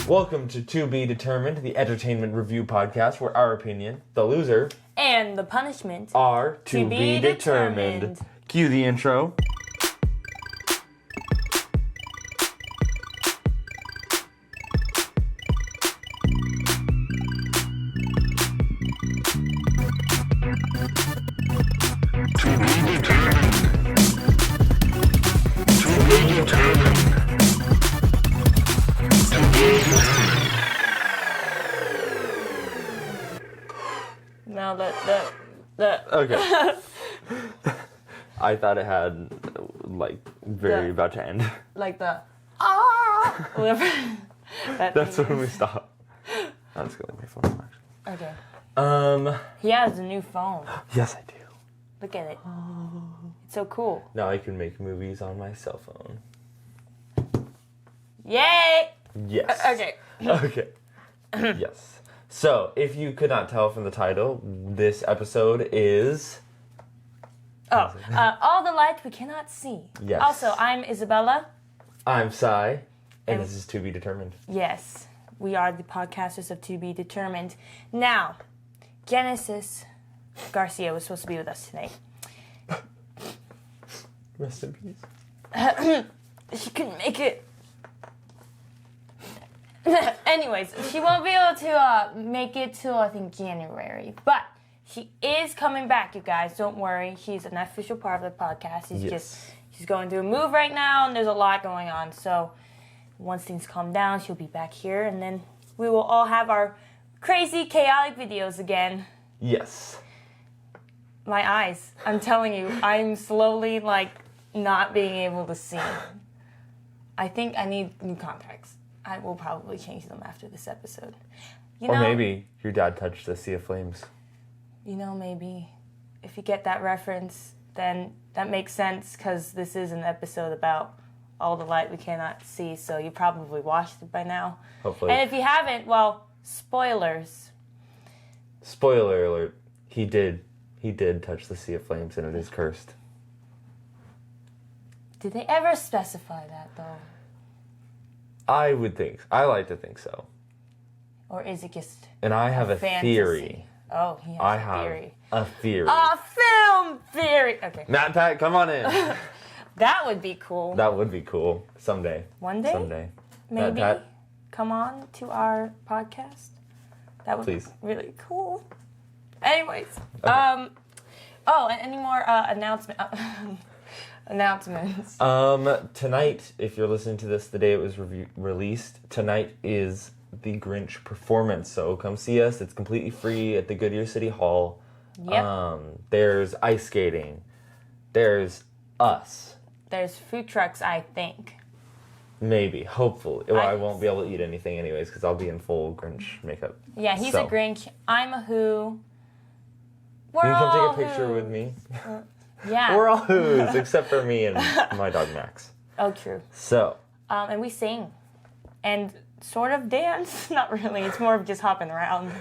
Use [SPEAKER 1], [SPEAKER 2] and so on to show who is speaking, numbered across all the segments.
[SPEAKER 1] Welcome to Be Determined, the entertainment review podcast where our opinion, the loser,
[SPEAKER 2] and the punishment
[SPEAKER 1] are to be determined. Cue the intro.
[SPEAKER 2] Now that
[SPEAKER 1] Okay. I thought it had, about to end.
[SPEAKER 2] Like the whatever.
[SPEAKER 1] That's when we stop. That's gonna be fun, actually.
[SPEAKER 2] Okay. He has a new phone.
[SPEAKER 1] Yes, I do.
[SPEAKER 2] Look at it. It's so cool.
[SPEAKER 1] Now I can make movies on my cell phone.
[SPEAKER 2] Yay!
[SPEAKER 1] Yes.
[SPEAKER 2] Okay.
[SPEAKER 1] Okay. Yes. So, if you could not tell from the title, this episode is...
[SPEAKER 2] all the light we cannot see.
[SPEAKER 1] Yes.
[SPEAKER 2] Also, I'm Isabella.
[SPEAKER 1] I'm Sai, and this is To Be Determined.
[SPEAKER 2] Yes, we are the podcasters of To Be Determined. Now, Genesis Garcia was supposed to be with us today.
[SPEAKER 1] Rest in peace.
[SPEAKER 2] She couldn't make it. Anyways, she won't be able to make it till, I think, January. But she is coming back, you guys. Don't worry. She's an official part of the podcast. She's going through a move right now, and there's a lot going on. So once things calm down, she'll be back here, and then we will all have our crazy, chaotic videos again.
[SPEAKER 1] Yes.
[SPEAKER 2] My eyes. I'm telling you, I'm slowly, not being able to see. I think I need new contacts. I will probably change them after this episode.
[SPEAKER 1] Or maybe your dad touched the Sea of Flames.
[SPEAKER 2] Maybe. If you get that reference, then that makes sense, because this is an episode about all the light we cannot see, so you probably watched it by now.
[SPEAKER 1] Hopefully.
[SPEAKER 2] And if you haven't, well, spoilers.
[SPEAKER 1] Spoiler alert. He did touch the Sea of Flames, and it is cursed.
[SPEAKER 2] Did they ever specify that, though?
[SPEAKER 1] I would think. I like to think so.
[SPEAKER 2] Or is it just
[SPEAKER 1] And I have a
[SPEAKER 2] fantasy?
[SPEAKER 1] theory.
[SPEAKER 2] Oh, he has a theory.
[SPEAKER 1] A theory.
[SPEAKER 2] A film theory! Okay.
[SPEAKER 1] Matt and Pat, come on in.
[SPEAKER 2] That would be cool.
[SPEAKER 1] That would be cool. Someday.
[SPEAKER 2] One day?
[SPEAKER 1] Someday.
[SPEAKER 2] Maybe
[SPEAKER 1] Matt and Pat,
[SPEAKER 2] come on to our podcast. That would
[SPEAKER 1] please.
[SPEAKER 2] be really cool. Anyways.
[SPEAKER 1] Okay.
[SPEAKER 2] Any more announcements?
[SPEAKER 1] Tonight, if you're listening to this the day it was released, tonight is the Grinch performance. So come see us. It's completely free at the Goodyear City Hall.
[SPEAKER 2] Yep.
[SPEAKER 1] There's ice skating. There's us.
[SPEAKER 2] There's food trucks, I think.
[SPEAKER 1] Maybe. Hopefully. Well, I won't be able to eat anything anyways because I'll be in full Grinch makeup.
[SPEAKER 2] Yeah, he's a Grinch. I'm a Who.
[SPEAKER 1] Can you come take a picture with me?
[SPEAKER 2] Yeah.
[SPEAKER 1] We're all Who's except for me and my dog Max.
[SPEAKER 2] Oh, true.
[SPEAKER 1] So.
[SPEAKER 2] And we sing. And sort of dance. Not really. It's more of just hopping around.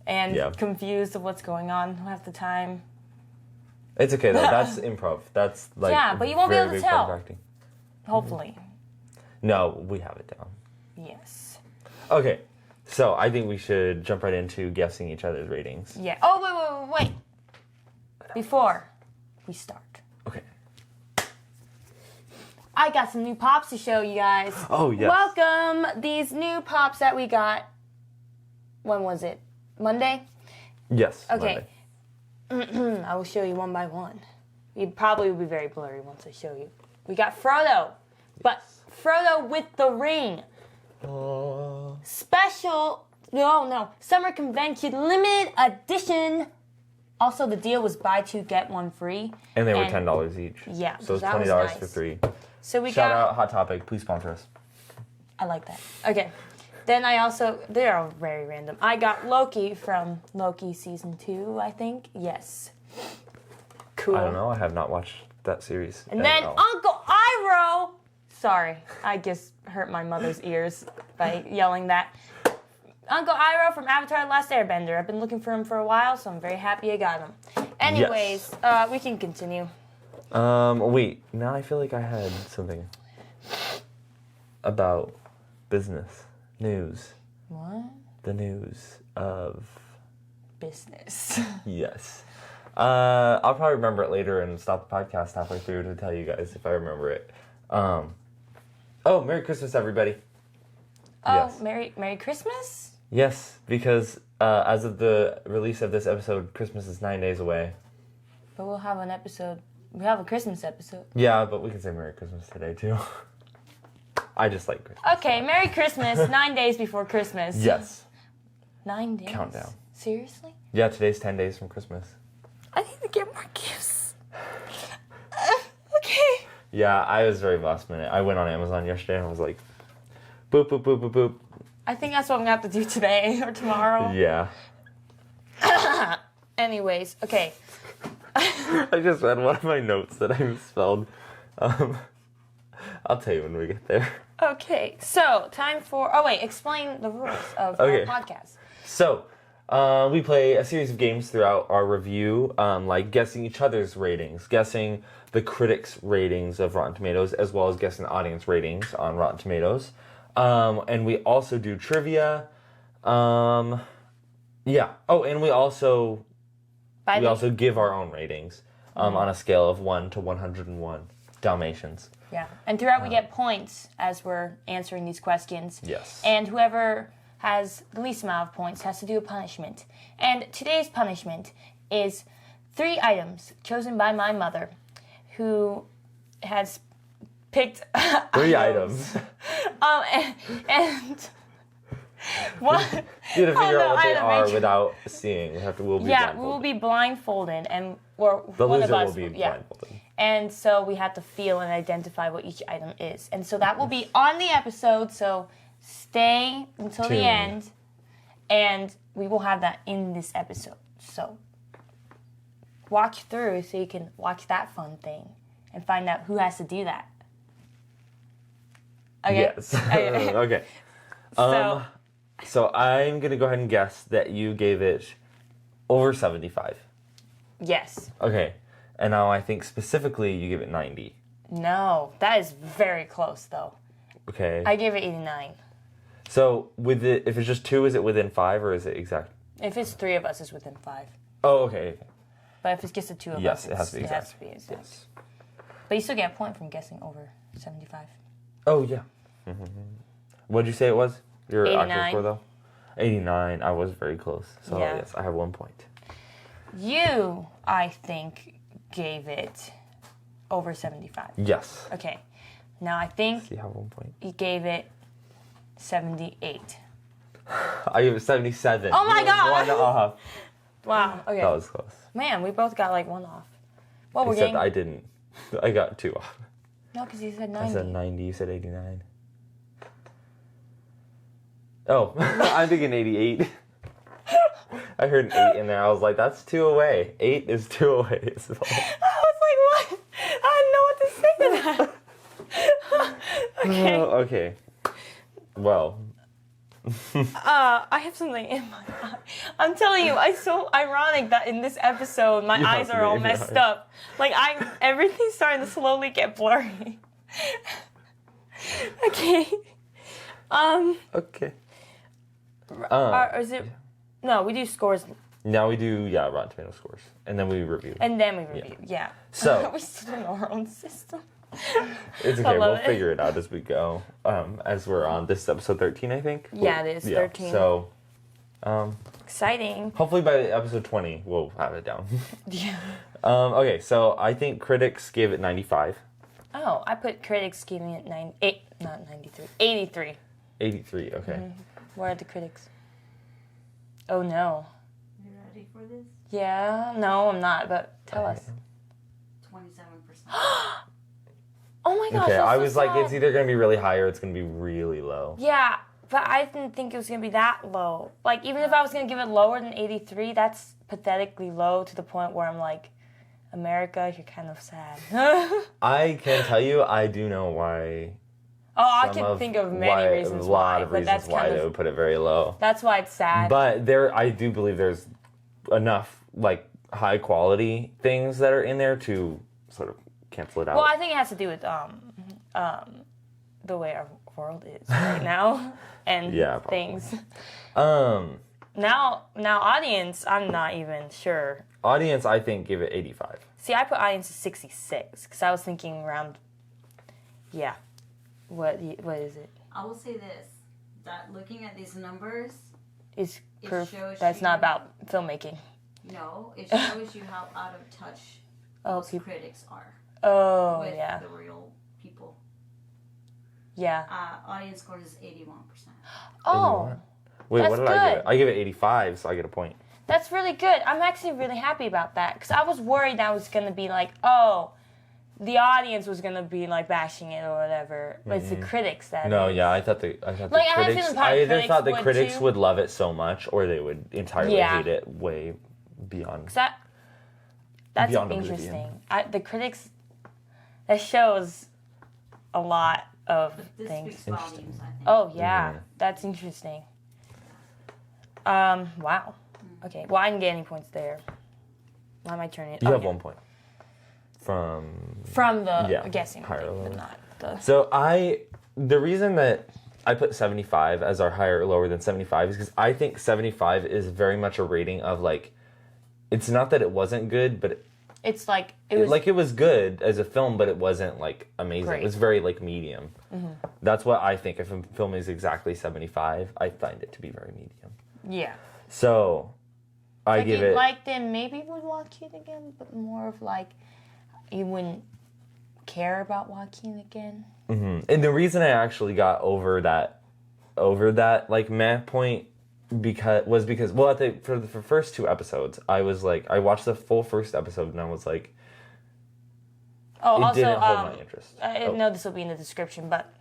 [SPEAKER 2] And confused of what's going on half the time.
[SPEAKER 1] It's okay though. That's improv. That's
[SPEAKER 2] but you won't be able to tell. Hopefully.
[SPEAKER 1] No, we have it down.
[SPEAKER 2] Yes.
[SPEAKER 1] Okay, so I think we should jump right into guessing each other's ratings.
[SPEAKER 2] Yeah. Oh, wait. Before we start.
[SPEAKER 1] Okay.
[SPEAKER 2] I got some new pops to show you guys.
[SPEAKER 1] Oh, yes.
[SPEAKER 2] Welcome. These new pops that we got. When was it? Monday?
[SPEAKER 1] Yes.
[SPEAKER 2] Okay. I will show you one by one. It probably will be very blurry once I show you. We got Frodo. But Frodo with the ring. Special. No. Summer Convention Limited Edition. Also, the deal was buy two, get one free.
[SPEAKER 1] And they were $10 each.
[SPEAKER 2] Yeah.
[SPEAKER 1] So it's $20 for three.
[SPEAKER 2] So we
[SPEAKER 1] Shout out Hot Topic. Please sponsor us.
[SPEAKER 2] I like that. Okay. Then they are very random. I got Loki from Loki Season 2, I think. Yes. Cool.
[SPEAKER 1] I don't know. I have not watched that series.
[SPEAKER 2] And then Uncle Iroh. Sorry, I just hurt my mother's ears by yelling that. Uncle Iroh from Avatar The Last Airbender. I've been looking for him for a while, so I'm very happy I got him. Anyways, we can continue.
[SPEAKER 1] Wait. Now I feel like I had something about business. News.
[SPEAKER 2] What?
[SPEAKER 1] The news of...
[SPEAKER 2] Business.
[SPEAKER 1] Yes. I'll probably remember it later and stop the podcast halfway through to tell you guys if I remember it. Oh, Merry Christmas, everybody.
[SPEAKER 2] Oh,
[SPEAKER 1] Yes.
[SPEAKER 2] Merry Christmas?
[SPEAKER 1] Yes, because as of the release of this episode, Christmas is 9 days away.
[SPEAKER 2] But we'll have an episode. We have a Christmas episode.
[SPEAKER 1] Yeah, but we can say Merry Christmas today, too. I just like Christmas.
[SPEAKER 2] Okay, Merry Christmas, 9 days before Christmas.
[SPEAKER 1] Yes.
[SPEAKER 2] 9 days?
[SPEAKER 1] Countdown.
[SPEAKER 2] Seriously?
[SPEAKER 1] Yeah, today's 10 days from Christmas.
[SPEAKER 2] I need to get more gifts. Okay.
[SPEAKER 1] Yeah, I was very last minute. I went on Amazon yesterday and I was like, boop, boop, boop, boop, boop.
[SPEAKER 2] I think that's what I'm going to have to do today or tomorrow.
[SPEAKER 1] Yeah.
[SPEAKER 2] Anyways, okay.
[SPEAKER 1] I just read one of my notes that I misspelled. I'll tell you when we get there.
[SPEAKER 2] Okay, so time for... Oh, wait, explain the rules of
[SPEAKER 1] Okay.
[SPEAKER 2] our podcast.
[SPEAKER 1] So, we play a series of games throughout our review, like guessing each other's ratings, guessing the critics' ratings of Rotten Tomatoes, as well as guessing the audience ratings on Rotten Tomatoes. And we also do trivia. Yeah. Oh, and we also give our own ratings on a scale of 1 to 101 Dalmatians.
[SPEAKER 2] Yeah, and throughout we get points as we're answering these questions.
[SPEAKER 1] Yes.
[SPEAKER 2] And whoever has the least amount of points has to do a punishment. And today's punishment is 3 items chosen by my mother, who has picked
[SPEAKER 1] 3 items.
[SPEAKER 2] and one.
[SPEAKER 1] You have to figure out what they
[SPEAKER 2] item
[SPEAKER 1] are
[SPEAKER 2] each.
[SPEAKER 1] without seeing. We'll be
[SPEAKER 2] Yeah,
[SPEAKER 1] blindfolded.
[SPEAKER 2] we will be blindfolded, and or
[SPEAKER 1] The
[SPEAKER 2] one
[SPEAKER 1] loser
[SPEAKER 2] of us
[SPEAKER 1] will be
[SPEAKER 2] yeah.
[SPEAKER 1] blindfolded.
[SPEAKER 2] And so we have to feel and identify what each item is. And so that will be on the episode, so stay until the
[SPEAKER 1] Tune.
[SPEAKER 2] end, and we will have that in this episode. So watch through so you can watch that fun thing and find out who has to do that. Okay?
[SPEAKER 1] Yes. Okay. So I'm going to go ahead and guess that you gave it over 75.
[SPEAKER 2] Yes.
[SPEAKER 1] Okay. And now I think specifically you give it 90.
[SPEAKER 2] No, that is very close, though.
[SPEAKER 1] Okay.
[SPEAKER 2] I gave it 89.
[SPEAKER 1] So if it's just 2, is it within 5 or is it exact?
[SPEAKER 2] If it's 3 of us, it's within 5.
[SPEAKER 1] Oh, okay.
[SPEAKER 2] But if it's just the 2 of
[SPEAKER 1] Yes,
[SPEAKER 2] us,
[SPEAKER 1] it has to be exact.
[SPEAKER 2] It has to be exact.
[SPEAKER 1] Yes.
[SPEAKER 2] But you still get a point from guessing over 75.
[SPEAKER 1] Oh, yeah. What did you say it was? Your
[SPEAKER 2] 89.
[SPEAKER 1] actual score, though? 89. I was very close. So,
[SPEAKER 2] Yeah.
[SPEAKER 1] yes, I have 1 point.
[SPEAKER 2] You, I think, gave it over 75.
[SPEAKER 1] Yes.
[SPEAKER 2] Okay. Now I think
[SPEAKER 1] You have 1 point.
[SPEAKER 2] you gave it 78.
[SPEAKER 1] I gave it 77.
[SPEAKER 2] Oh my
[SPEAKER 1] You were
[SPEAKER 2] God!
[SPEAKER 1] 1 off.
[SPEAKER 2] Wow. Okay.
[SPEAKER 1] That was close.
[SPEAKER 2] Man, we both got like 1 off. Well, we're
[SPEAKER 1] Except
[SPEAKER 2] getting...
[SPEAKER 1] I didn't. I got 2 off.
[SPEAKER 2] No, because you said 90.
[SPEAKER 1] I said 90, you said 89. Oh, I'm thinking 88. I heard an 8 in there. I was like, that's 2 away. 8 is 2 away.
[SPEAKER 2] I was like, what? I didn't know what to say to that. Okay.
[SPEAKER 1] Okay. Well.
[SPEAKER 2] I have something in my eye. I'm telling you, it's so ironic that in this episode, my
[SPEAKER 1] You have
[SPEAKER 2] eyes are
[SPEAKER 1] something
[SPEAKER 2] all
[SPEAKER 1] in your
[SPEAKER 2] messed
[SPEAKER 1] eye.
[SPEAKER 2] up. Like, everything's starting to slowly get blurry. Okay.
[SPEAKER 1] Okay.
[SPEAKER 2] Or is it... No, we do scores,
[SPEAKER 1] Now we do, Rotten Tomato scores. And then we review.
[SPEAKER 2] and then we review. Yeah.
[SPEAKER 1] So-
[SPEAKER 2] we still don't know our own system.
[SPEAKER 1] It's
[SPEAKER 2] I
[SPEAKER 1] okay. We'll
[SPEAKER 2] love it.
[SPEAKER 1] figure it out as we go. As we're on, this is episode 13, I think.
[SPEAKER 2] Yeah, it is 13.
[SPEAKER 1] So,
[SPEAKER 2] Exciting.
[SPEAKER 1] hopefully by episode 20, we'll have it down.
[SPEAKER 2] Yeah.
[SPEAKER 1] Okay, so I think critics gave it 95.
[SPEAKER 2] Oh, I put critics giving it 83.
[SPEAKER 1] 83, okay.
[SPEAKER 2] Where are the critics? Oh, no.
[SPEAKER 3] You ready for this?
[SPEAKER 2] Yeah, no, I'm not, but tell us.
[SPEAKER 3] 27%.
[SPEAKER 2] Oh my gosh,
[SPEAKER 1] Okay,
[SPEAKER 2] that's
[SPEAKER 1] I
[SPEAKER 2] so
[SPEAKER 1] was like,
[SPEAKER 2] sad.
[SPEAKER 1] it's either going to be really high or it's going to be really low.
[SPEAKER 2] Yeah, but I didn't think it was going to be that low. Like, even if I was going to give it lower than 83, that's pathetically low to the point where I'm like, America, you're kind of sad.
[SPEAKER 1] I can tell you, I do know why.
[SPEAKER 2] I can think of many reasons
[SPEAKER 1] A lot
[SPEAKER 2] why,
[SPEAKER 1] of
[SPEAKER 2] but
[SPEAKER 1] reasons
[SPEAKER 2] that's
[SPEAKER 1] why
[SPEAKER 2] kind
[SPEAKER 1] they
[SPEAKER 2] of,
[SPEAKER 1] would put it very low.
[SPEAKER 2] that's why it's sad.
[SPEAKER 1] But I do believe there's enough, like, high quality things that are in there to sort of cancel it out.
[SPEAKER 2] Well, I think it has to do with the way our world is right now, and
[SPEAKER 1] Yeah, probably.
[SPEAKER 2] things.
[SPEAKER 1] Um,
[SPEAKER 2] Now, audience, I'm not even sure.
[SPEAKER 1] audience, I think, give it 85.
[SPEAKER 2] See, I put audience at 66 because I was thinking around. Yeah, what is it?
[SPEAKER 3] I will say this: that looking at these numbers,
[SPEAKER 2] Is
[SPEAKER 3] It
[SPEAKER 2] proof
[SPEAKER 3] shows
[SPEAKER 2] that it's not
[SPEAKER 3] you-
[SPEAKER 2] about filmmaking.
[SPEAKER 3] no, it shows you how out of touch
[SPEAKER 2] Oh,
[SPEAKER 3] most
[SPEAKER 2] people.
[SPEAKER 3] critics are
[SPEAKER 2] Oh,
[SPEAKER 3] with
[SPEAKER 2] yeah,
[SPEAKER 3] the real people.
[SPEAKER 2] yeah.
[SPEAKER 3] Audience score is 81%.
[SPEAKER 2] Oh,
[SPEAKER 1] Wait,
[SPEAKER 2] That's
[SPEAKER 1] what did I give
[SPEAKER 2] good.
[SPEAKER 1] it? I give it 85, so I get a point.
[SPEAKER 2] that's really good. I'm actually really happy about that because I was worried that was gonna be like, oh, the audience was gonna be like bashing it or whatever, but it's the critics that.
[SPEAKER 1] No,
[SPEAKER 2] is.
[SPEAKER 1] yeah, I thought the
[SPEAKER 2] Like, I had a
[SPEAKER 1] critics.
[SPEAKER 2] feeling probably
[SPEAKER 1] I either
[SPEAKER 2] critics
[SPEAKER 1] thought the
[SPEAKER 2] would,
[SPEAKER 1] critics
[SPEAKER 2] too.
[SPEAKER 1] would love it so much, or they would entirely
[SPEAKER 2] Yeah.
[SPEAKER 1] hate it way beyond.
[SPEAKER 2] That's
[SPEAKER 1] Beyond
[SPEAKER 2] interesting. The critics, that shows a lot of
[SPEAKER 3] This
[SPEAKER 2] things.
[SPEAKER 3] speaks volumes, I think.
[SPEAKER 2] Oh yeah,
[SPEAKER 1] Mhm.
[SPEAKER 2] that's interesting. Wow. Okay, well I didn't get any points there. Why am I turning it?
[SPEAKER 1] You
[SPEAKER 2] Oh,
[SPEAKER 1] have
[SPEAKER 2] yeah.
[SPEAKER 1] 1 point from.
[SPEAKER 2] From the
[SPEAKER 1] Yeah,
[SPEAKER 2] guessing
[SPEAKER 1] higher
[SPEAKER 2] thing,
[SPEAKER 1] or
[SPEAKER 2] but
[SPEAKER 1] lower.
[SPEAKER 2] not the.
[SPEAKER 1] So the reason that I put 75 as our higher or lower than 75 is because I think 75 is very much a rating of like, it's not that it wasn't good, but
[SPEAKER 2] It's like it was.
[SPEAKER 1] it was good as a film, but it wasn't like amazing.
[SPEAKER 2] Great.
[SPEAKER 1] It was very like medium. That's what I think. If a film is exactly 75, I find it to be very medium.
[SPEAKER 2] yeah.
[SPEAKER 1] So I
[SPEAKER 2] Like
[SPEAKER 1] give
[SPEAKER 2] you
[SPEAKER 1] it.
[SPEAKER 2] liked it, maybe would watch it again, but more of like you wouldn't care about watching it again.
[SPEAKER 1] And the reason I actually got over that like meh point because well for the first 2 episodes I was like I watched the full first episode and I was like
[SPEAKER 2] Oh,
[SPEAKER 1] it
[SPEAKER 2] also,
[SPEAKER 1] didn't hold my interest.
[SPEAKER 2] I know this will be in the description, but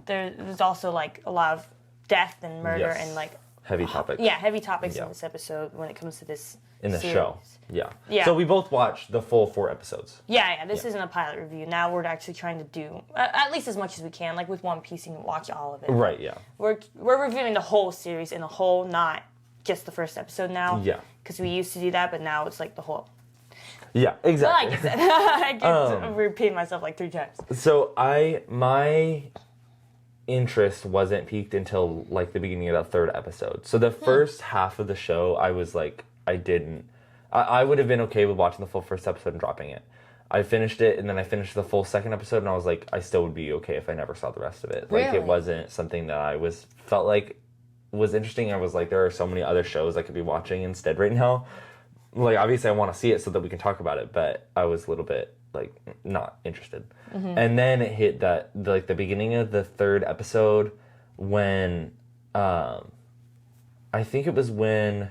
[SPEAKER 2] there's also like a lot of death and murder
[SPEAKER 1] Yes.
[SPEAKER 2] and like
[SPEAKER 1] Heavy topic.
[SPEAKER 2] yeah, heavy topics
[SPEAKER 1] Yeah.
[SPEAKER 2] in this episode when it comes to this
[SPEAKER 1] In the
[SPEAKER 2] series.
[SPEAKER 1] show. Yeah.
[SPEAKER 2] Yeah.
[SPEAKER 1] So we both watched the full 4 episodes.
[SPEAKER 2] Yeah. This isn't a pilot review. Now we're actually trying to do at least as much as we can. Like with One Piece, you can watch all of it.
[SPEAKER 1] Right, yeah.
[SPEAKER 2] We're reviewing the whole series in a whole, not just the first episode now.
[SPEAKER 1] Yeah.
[SPEAKER 2] Because we used to do that, but now it's like the whole.
[SPEAKER 1] Yeah, exactly.
[SPEAKER 2] Like I said, I keep repeating myself like 3 times.
[SPEAKER 1] So my interest wasn't peaked until like the beginning of the 3rd episode. So the first half of the show, I was like, I would have been okay with watching the full first episode and dropping it. I finished it, and then I finished the full 2nd episode, and I was like, I still would be okay if I never saw the rest of it. Like,
[SPEAKER 2] Really?
[SPEAKER 1] it wasn't something that I felt like was interesting. I was like, there are so many other shows I could be watching instead right now. Like, obviously I want to see it so that we can talk about it, but I was a little bit like not interested. And then it hit the beginning of the 3rd episode when I think it was when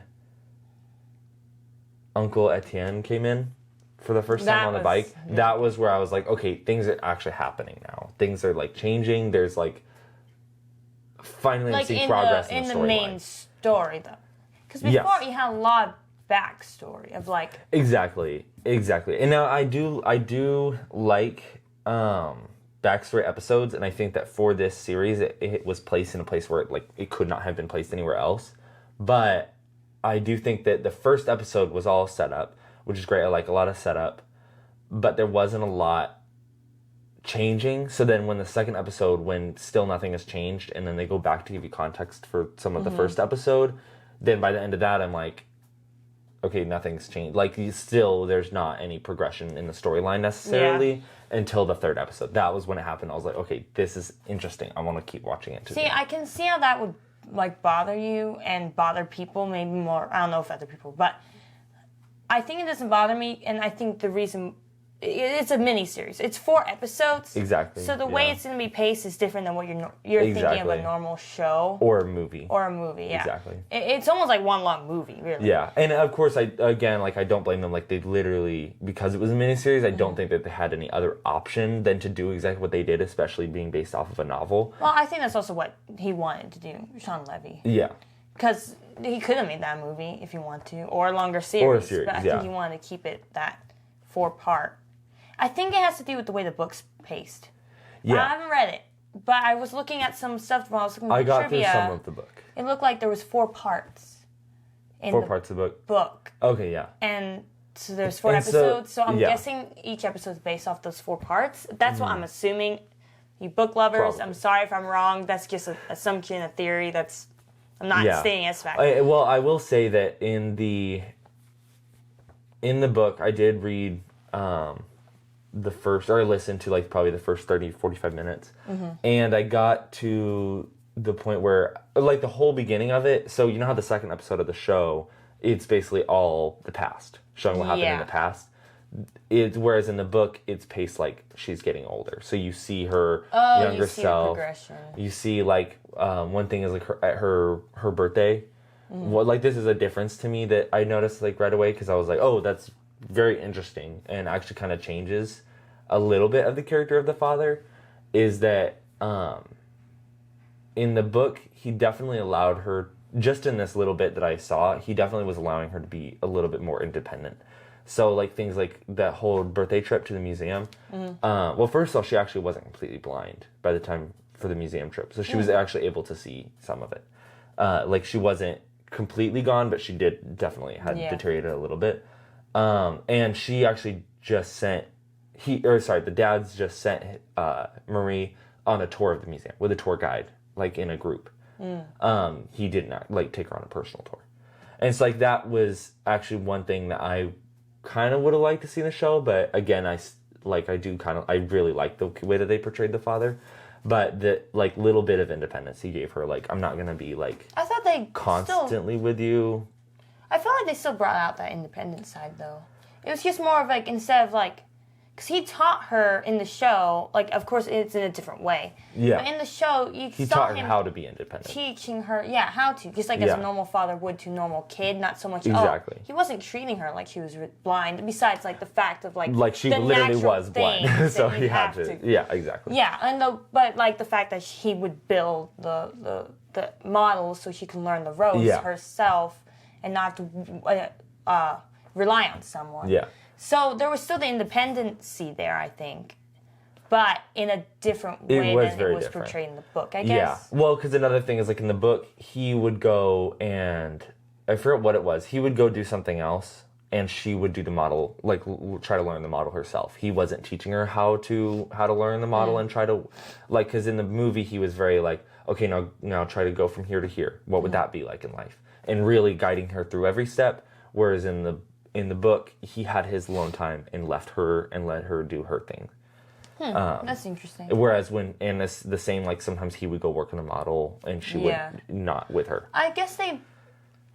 [SPEAKER 1] Uncle Etienne came in for the first time
[SPEAKER 2] That
[SPEAKER 1] on the
[SPEAKER 2] was-
[SPEAKER 1] bike.
[SPEAKER 2] yeah.
[SPEAKER 1] That was where I was like, okay, things are actually happening now. Things are like changing. There's like finally I'm
[SPEAKER 2] Like
[SPEAKER 1] seeing
[SPEAKER 2] in
[SPEAKER 1] progress
[SPEAKER 2] the
[SPEAKER 1] in the
[SPEAKER 2] main
[SPEAKER 1] storyline.
[SPEAKER 2] story though, because before
[SPEAKER 1] Yes.
[SPEAKER 2] you had a lot of backstory of like
[SPEAKER 1] Exactly. And now I do like backstory episodes, and I think that for this series it was placed in a place where it could not have been placed anywhere else. But I do think that the first episode was all set up, which is great. I like a lot of setup, but there wasn't a lot changing. So then when the 2nd episode, when still nothing has changed, and then they go back to give you context for some of the first episode, then by the end of that I'm like, okay, nothing's changed. Like, there's not any progression in the storyline necessarily until the 3rd episode. That was when it happened. I was like, okay, this is interesting. I want to keep watching it.
[SPEAKER 2] see, I can see how that would like bother you and bother people, maybe more. I don't know if other people, but I think it doesn't bother me, and I think the reason it's a mini series. It's 4 episodes.
[SPEAKER 1] Exactly.
[SPEAKER 2] So the way
[SPEAKER 1] yeah.
[SPEAKER 2] it's going to be paced is different than what you're thinking of
[SPEAKER 1] Exactly.
[SPEAKER 2] a normal show
[SPEAKER 1] Or a movie.
[SPEAKER 2] or a movie. Yeah.
[SPEAKER 1] Exactly.
[SPEAKER 2] It's almost like one long movie, really.
[SPEAKER 1] Yeah, and of course, I don't blame them. Like, they literally, because it was a miniseries, I don't think that they had any other option than to do exactly what they did, especially being based off of a novel.
[SPEAKER 2] Well, I think that's also what he wanted to do, Sean Levy.
[SPEAKER 1] Yeah.
[SPEAKER 2] Because he could have made that movie if he wanted to, or a longer series.
[SPEAKER 1] series,
[SPEAKER 2] but I
[SPEAKER 1] yeah.
[SPEAKER 2] think he wanted to keep it that 4-part. I think it has to do with the way the book's paced. I
[SPEAKER 1] Yeah.
[SPEAKER 2] haven't read it, but I was looking at some stuff while I was looking at
[SPEAKER 1] I got
[SPEAKER 2] trivia.
[SPEAKER 1] through some of the book.
[SPEAKER 2] It looked like there was 4 parts in
[SPEAKER 1] 4
[SPEAKER 2] the
[SPEAKER 1] parts of the book.
[SPEAKER 2] book,
[SPEAKER 1] Okay, yeah.
[SPEAKER 2] and so there's 4
[SPEAKER 1] And so-
[SPEAKER 2] episodes. So I'm
[SPEAKER 1] yeah.
[SPEAKER 2] guessing each episode is based off those 4 parts. That's what I'm assuming. You book lovers,
[SPEAKER 1] Probably.
[SPEAKER 2] I'm sorry if I'm wrong. That's just an assumption, a theory. I'm not stating as fact.
[SPEAKER 1] Well, I will say that in the book, I did read I listened to like probably the first 30, 45 minutes. And I got to the point where, like the whole beginning of it, so you know how the second episode of the show, it's basically all the past, showing what happened in the past. Whereas in the book, it's paced like she's getting older. So you see her younger self. You see like one thing is like at her birthday. Well, like this is a difference to me that I noticed like right away because I was like, oh, that's very interesting and actually kind of changes a little bit of the character of the father. Is that in the book he definitely allowed her, just in this little bit that I saw, he definitely was allowing her to be a little bit more independent. So, like, things like that whole birthday trip to the museum. Well, first of all, she actually wasn't completely blind by the time for the museum trip. So she was actually able to see some of it. Like, she wasn't completely gone, but she definitely had deteriorated a little bit. And she actually just sent, the dads just sent Marie on a tour of the museum with a tour guide, like, in a group. He did not, like, take her on a personal tour. And it's like, that was actually one thing that I kind of would have liked to see in the show, but again, I really like the way that they portrayed the father, but the like little bit of independence he gave her, like I'm not gonna be like
[SPEAKER 2] I thought they
[SPEAKER 1] constantly with you.
[SPEAKER 2] I felt like they still brought out that independent side though. It was just more of like, instead of like, because he taught her in the show, like of course it's in a different way.
[SPEAKER 1] Yeah.
[SPEAKER 2] But in the show,
[SPEAKER 1] He
[SPEAKER 2] saw
[SPEAKER 1] taught her
[SPEAKER 2] him
[SPEAKER 1] how to be independent.
[SPEAKER 2] teaching her, how to, just like as a normal father would to a normal kid, not so much.
[SPEAKER 1] Exactly.
[SPEAKER 2] He wasn't treating her like she was blind. Besides, like the fact of like
[SPEAKER 1] she
[SPEAKER 2] the
[SPEAKER 1] literally
[SPEAKER 2] natural
[SPEAKER 1] was blind, so
[SPEAKER 2] that
[SPEAKER 1] he had to. Yeah, exactly.
[SPEAKER 2] Yeah, but like the fact that he would build the models so she can learn the ropes herself and not to rely on someone.
[SPEAKER 1] Yeah.
[SPEAKER 2] So there was still the independency there, I think, but in a different way than it was portrayed in the book, I guess.
[SPEAKER 1] Yeah. Well, because another thing is like in the book, he would go and I forget what it was. He would go do something else, and she would do the model, like try to learn the model herself. He wasn't teaching her how to learn the model and try to, like, because in the movie he was very like, okay, now try to go from here to here. What would that be like in life? And really guiding her through every step. Whereas in the book, he had his alone time and left her and let her do her thing.
[SPEAKER 2] That's interesting.
[SPEAKER 1] Whereas the same, like sometimes he would go work on a model and she would not with her.
[SPEAKER 2] I guess they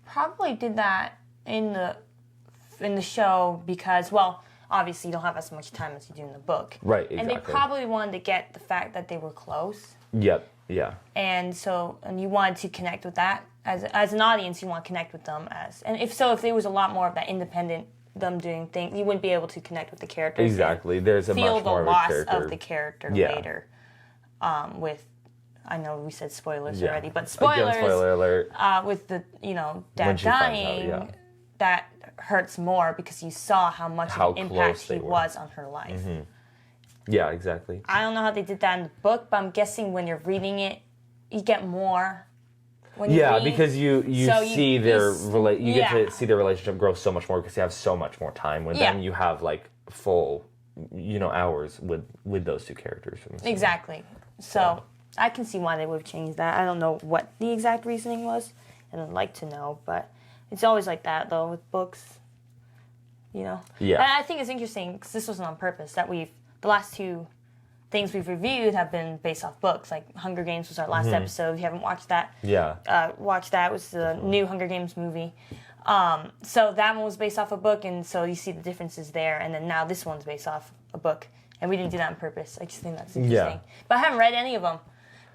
[SPEAKER 2] probably did that in the show because, well, obviously you don't have as much time as you do in the book.
[SPEAKER 1] Right, exactly.
[SPEAKER 2] And they probably wanted to get the fact that they were close.
[SPEAKER 1] Yep, yeah.
[SPEAKER 2] And you wanted to connect with that. As an audience, you want to connect with them if there was a lot more of that independent, them doing things, you wouldn't be able to connect with the characters.
[SPEAKER 1] There's a much more of a character.
[SPEAKER 2] Feel the loss of the character later. I know we said spoilers already, but spoilers.
[SPEAKER 1] Again, spoiler alert.
[SPEAKER 2] With the dad dying, that hurts more because you saw how much of an impact he was on her life.
[SPEAKER 1] Mm-hmm. Yeah, exactly.
[SPEAKER 2] I don't know how they did that in the book, but I'm guessing when you're reading it, you get more.
[SPEAKER 1] Because you see their you get to see their relationship grow so much more because you have so much more time with them. You have like full, hours with those two characters.
[SPEAKER 2] Exactly. So I can see why they would have changed that. I don't know what the exact reasoning was, and I'd like to know, but it's always like that though with books. Yeah. And I think it's interesting because this wasn't on purpose that the last two things we've reviewed have been based off books. Like Hunger Games was our last episode. If you haven't watched that, watch that. It was the new Hunger Games movie. So that one was based off a book, and so you see the differences there. And then now this one's based off a book, and we didn't do that on purpose. I just think that's interesting. Yeah. But I haven't read any of them.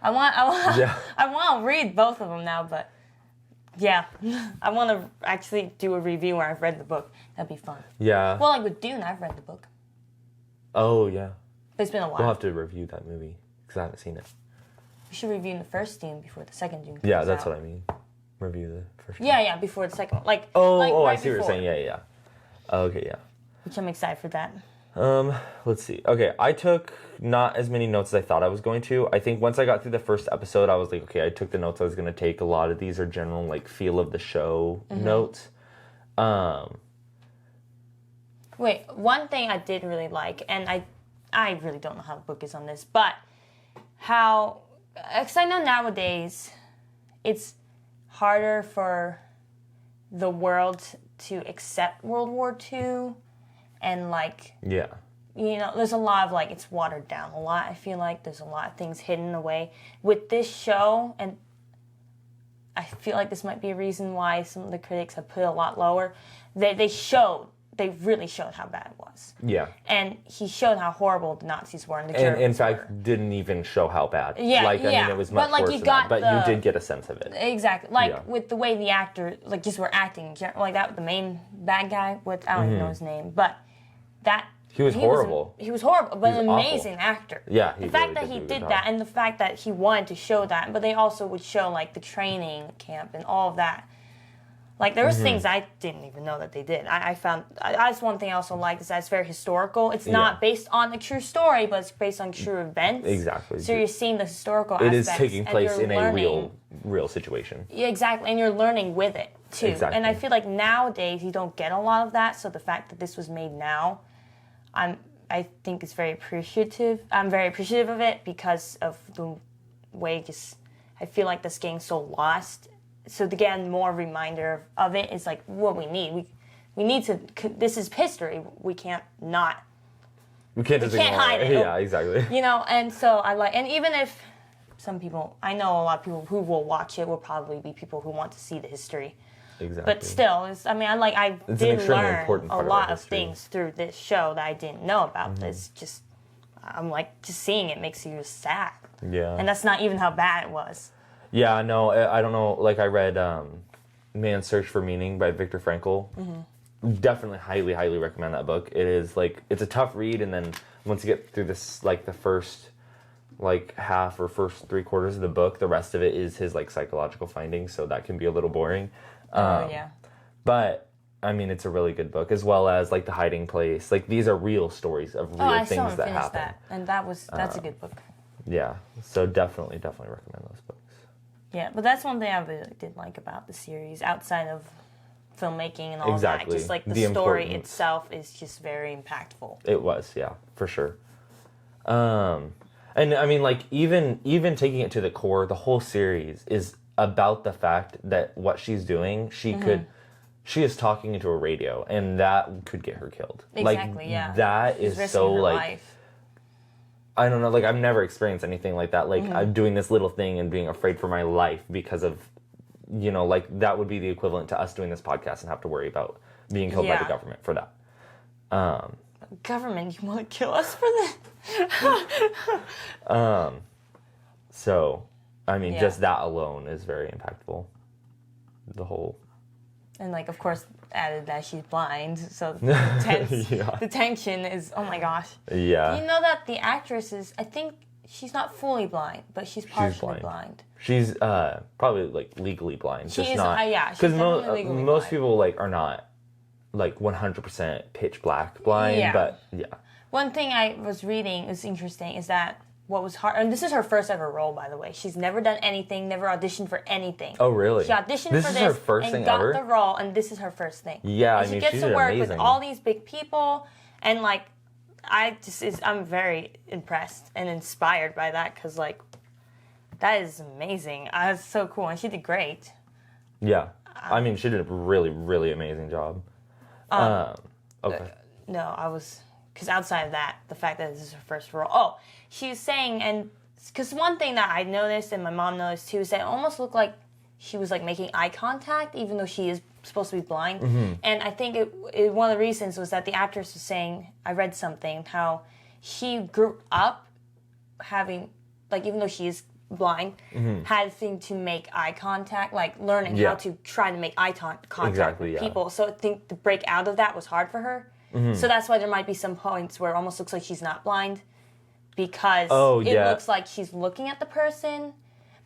[SPEAKER 2] I want to read both of them now, but I want to actually do a review where I've read the book. That'd be fun. Yeah. Well, like with Dune, I've read the book.
[SPEAKER 1] Oh yeah.
[SPEAKER 2] But it's been a while.
[SPEAKER 1] We'll have to review that movie because I haven't seen it.
[SPEAKER 2] We should review the first Dune before the second Dune comes out.
[SPEAKER 1] Yeah, that's what I mean. Review the first Dune.
[SPEAKER 2] Yeah, before the second one. Right
[SPEAKER 1] I see what you're saying. Yeah. Okay, yeah.
[SPEAKER 2] Which I'm excited for that.
[SPEAKER 1] Let's see. Okay, I took not as many notes as I thought I was going to. I think once I got through the first episode, I was like, okay, I took the notes I was going to take. A lot of these are general, like, feel of the show notes.
[SPEAKER 2] Wait, one thing I did really like, and I really don't know how the book is on this, but how, because I know nowadays it's harder for the world to accept World War II, and like,
[SPEAKER 1] Yeah.
[SPEAKER 2] you know, there's a lot of like, it's watered down a lot. I feel like there's a lot of things hidden away with this show, and I feel like this might be a reason why some of the critics have put it a lot lower. They really showed how bad it was.
[SPEAKER 1] Yeah.
[SPEAKER 2] And he showed how horrible the Nazis were and the
[SPEAKER 1] And
[SPEAKER 2] Germans
[SPEAKER 1] in fact,
[SPEAKER 2] were.
[SPEAKER 1] didn't even show how bad.
[SPEAKER 2] Yeah,
[SPEAKER 1] like, I
[SPEAKER 2] yeah.
[SPEAKER 1] mean, it was much
[SPEAKER 2] But, like,
[SPEAKER 1] worse
[SPEAKER 2] you
[SPEAKER 1] than
[SPEAKER 2] got
[SPEAKER 1] that. But
[SPEAKER 2] the-
[SPEAKER 1] you did get a sense of it.
[SPEAKER 2] Exactly. Like,
[SPEAKER 1] Yeah.
[SPEAKER 2] with the way the actor, like, just were acting. Like, that, the main bad guy, I don't even know his name, but that...
[SPEAKER 1] He was horrible.
[SPEAKER 2] He was horrible, but
[SPEAKER 1] He was
[SPEAKER 2] an
[SPEAKER 1] awful.
[SPEAKER 2] amazing actor.
[SPEAKER 1] Yeah, he
[SPEAKER 2] The fact
[SPEAKER 1] really
[SPEAKER 2] that
[SPEAKER 1] did
[SPEAKER 2] he
[SPEAKER 1] do a good
[SPEAKER 2] did
[SPEAKER 1] job.
[SPEAKER 2] that, and the fact that he wanted to show that, but they also would show, like, the training camp and all of that. Like, there was things I didn't even know that they did. That's one thing I also like, is that it's very historical. It's not based on a true story, but it's based on true events.
[SPEAKER 1] Exactly.
[SPEAKER 2] So you're seeing the historical
[SPEAKER 1] It
[SPEAKER 2] aspects.
[SPEAKER 1] is taking
[SPEAKER 2] and
[SPEAKER 1] place
[SPEAKER 2] you're
[SPEAKER 1] in a
[SPEAKER 2] learning.
[SPEAKER 1] real situation.
[SPEAKER 2] Yeah, exactly, and you're learning with it, too.
[SPEAKER 1] Exactly.
[SPEAKER 2] And I feel like nowadays you don't get a lot of that, so the fact that this was made now, I think it's very appreciative. I'm very appreciative of it because of the way I feel like this game's so lost. So to get more reminder of it is like what we need. We need to. This is history. We can't not.
[SPEAKER 1] We can't just
[SPEAKER 2] can't
[SPEAKER 1] ignore
[SPEAKER 2] hide it.
[SPEAKER 1] Yeah, exactly.
[SPEAKER 2] You know, and so and even if some people, I know a lot of people who will watch it will probably be people who want to see the history.
[SPEAKER 1] Exactly.
[SPEAKER 2] But still, I
[SPEAKER 1] It's an
[SPEAKER 2] did
[SPEAKER 1] extremely
[SPEAKER 2] learn
[SPEAKER 1] important
[SPEAKER 2] a
[SPEAKER 1] part of
[SPEAKER 2] lot
[SPEAKER 1] our
[SPEAKER 2] of
[SPEAKER 1] history.
[SPEAKER 2] things through this show that I didn't know about. This just, I'm like, just seeing it makes you sad.
[SPEAKER 1] Yeah.
[SPEAKER 2] And that's not even how bad it was.
[SPEAKER 1] Yeah, no, I don't know. Like, I read Man's Search for Meaning by Viktor Frankl. Definitely highly recommend that book. It is, like, it's a tough read, and then once you get through this, like, the first, like, half or first 3/4 of the book, the rest of it is his, like, psychological findings, so that can be a little boring.
[SPEAKER 2] Yeah.
[SPEAKER 1] But, I mean, it's a really good book, as well as, like, The Hiding Place. Like, these are real stories of real
[SPEAKER 2] I still
[SPEAKER 1] things
[SPEAKER 2] haven't
[SPEAKER 1] that
[SPEAKER 2] finished
[SPEAKER 1] happen.
[SPEAKER 2] that. And that's a good book.
[SPEAKER 1] Yeah, so definitely recommend those books.
[SPEAKER 2] Yeah, but that's one thing I really did like about the series, outside of filmmaking and all
[SPEAKER 1] Exactly.
[SPEAKER 2] that. Just like the
[SPEAKER 1] The
[SPEAKER 2] story
[SPEAKER 1] importance.
[SPEAKER 2] itself is just very impactful.
[SPEAKER 1] It was, yeah, for sure. And I mean, like, even taking it to the core, the whole series is about the fact that what she's doing, she is talking into a radio, and that could get her killed.
[SPEAKER 2] Exactly,
[SPEAKER 1] like,
[SPEAKER 2] yeah.
[SPEAKER 1] That
[SPEAKER 2] She's
[SPEAKER 1] is
[SPEAKER 2] risking
[SPEAKER 1] so,
[SPEAKER 2] her
[SPEAKER 1] like,
[SPEAKER 2] life.
[SPEAKER 1] I don't know, like, I've never experienced anything like that. Like, I'm doing this little thing and being afraid for my life because of, you know, like, that would be the equivalent to us doing this podcast and have to worry about being killed by the
[SPEAKER 2] Yeah.
[SPEAKER 1] government for that.
[SPEAKER 2] Government, you want to kill us for that?
[SPEAKER 1] So, I mean,
[SPEAKER 2] Yeah.
[SPEAKER 1] just that alone is very impactful. The whole...
[SPEAKER 2] And like, of course, added that she's blind, so the tension is, oh my gosh.
[SPEAKER 1] Yeah.
[SPEAKER 2] You know that the actress is, I think she's not fully blind, but she's partially blind.
[SPEAKER 1] She's probably, like, legally blind.
[SPEAKER 2] She
[SPEAKER 1] just
[SPEAKER 2] is,
[SPEAKER 1] not,
[SPEAKER 2] yeah, she's
[SPEAKER 1] because
[SPEAKER 2] definitely legally
[SPEAKER 1] most
[SPEAKER 2] blind.
[SPEAKER 1] people, like, are not, like, 100% pitch black blind,
[SPEAKER 2] Yeah.
[SPEAKER 1] but yeah.
[SPEAKER 2] One thing I was reading is interesting is that what was hard, and this is her first ever role, by the way. She's never done anything, never auditioned for anything.
[SPEAKER 1] Oh, really?
[SPEAKER 2] She auditioned
[SPEAKER 1] This
[SPEAKER 2] for
[SPEAKER 1] is
[SPEAKER 2] this
[SPEAKER 1] her first
[SPEAKER 2] and
[SPEAKER 1] thing
[SPEAKER 2] got
[SPEAKER 1] ever?
[SPEAKER 2] the role, and this is her first thing.
[SPEAKER 1] Yeah,
[SPEAKER 2] and
[SPEAKER 1] I mean,
[SPEAKER 2] she gets
[SPEAKER 1] she
[SPEAKER 2] to
[SPEAKER 1] did
[SPEAKER 2] work
[SPEAKER 1] amazing.
[SPEAKER 2] with all these big people, and like, I'm very impressed and inspired by that, because like, that is amazing. That's so cool, and she did great.
[SPEAKER 1] Yeah. I mean, she did a really amazing job. Okay.
[SPEAKER 2] No, because outside of that, the fact that this is her first role. Oh, she was saying, and because one thing that I noticed and my mom noticed too is that it almost looked like she was like making eye contact, even though she is supposed to be blind. And I think one of the reasons was that the actress was saying, I read something, how she grew up having, like, even though she is blind, had to make eye contact, like learning how to try to make eye contact with people. So I think to break out of that was hard for her. So that's why there might be some points where it almost looks like she's not blind, because it looks like she's looking at the person.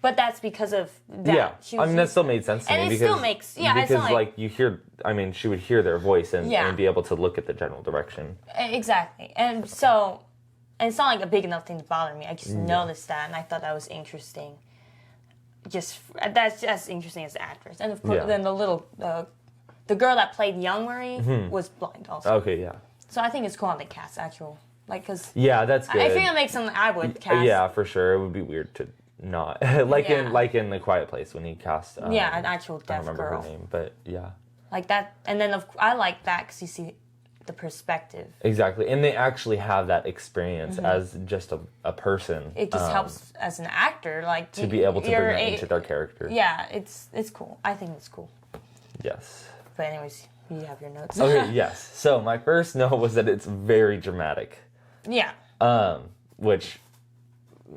[SPEAKER 2] But that's because of that.
[SPEAKER 1] Yeah, I mean, that still made sense to me.
[SPEAKER 2] And it
[SPEAKER 1] because,
[SPEAKER 2] still makes, yeah, it's
[SPEAKER 1] because,
[SPEAKER 2] not
[SPEAKER 1] like, you hear, I mean, she would hear their voice and be able to look at the general direction.
[SPEAKER 2] Exactly. And so, and it's not like a big enough thing to bother me. I just noticed that, and I thought that was interesting. That's just interesting as an actress. And of course, then the girl that played young Marie was blind also.
[SPEAKER 1] Okay, yeah.
[SPEAKER 2] So I think it's cool how they cast actual Like, cause
[SPEAKER 1] Yeah, that's good.
[SPEAKER 2] I think it makes something I would cast.
[SPEAKER 1] Yeah, for sure. It would be weird to not like in The Quiet Place when he cast.
[SPEAKER 2] An actual deaf
[SPEAKER 1] I don't remember
[SPEAKER 2] girl.
[SPEAKER 1] her name, but yeah.
[SPEAKER 2] Like that, and then I like that because you see the perspective.
[SPEAKER 1] Exactly, and they actually have that experience as just a person.
[SPEAKER 2] It just helps as an actor, like
[SPEAKER 1] to be able to bring that into their character.
[SPEAKER 2] Yeah, it's cool. I think it's cool.
[SPEAKER 1] Yes.
[SPEAKER 2] But anyways, you have your notes.
[SPEAKER 1] Okay. Yes. So my first note was that it's very dramatic.
[SPEAKER 2] Yeah.
[SPEAKER 1] Which.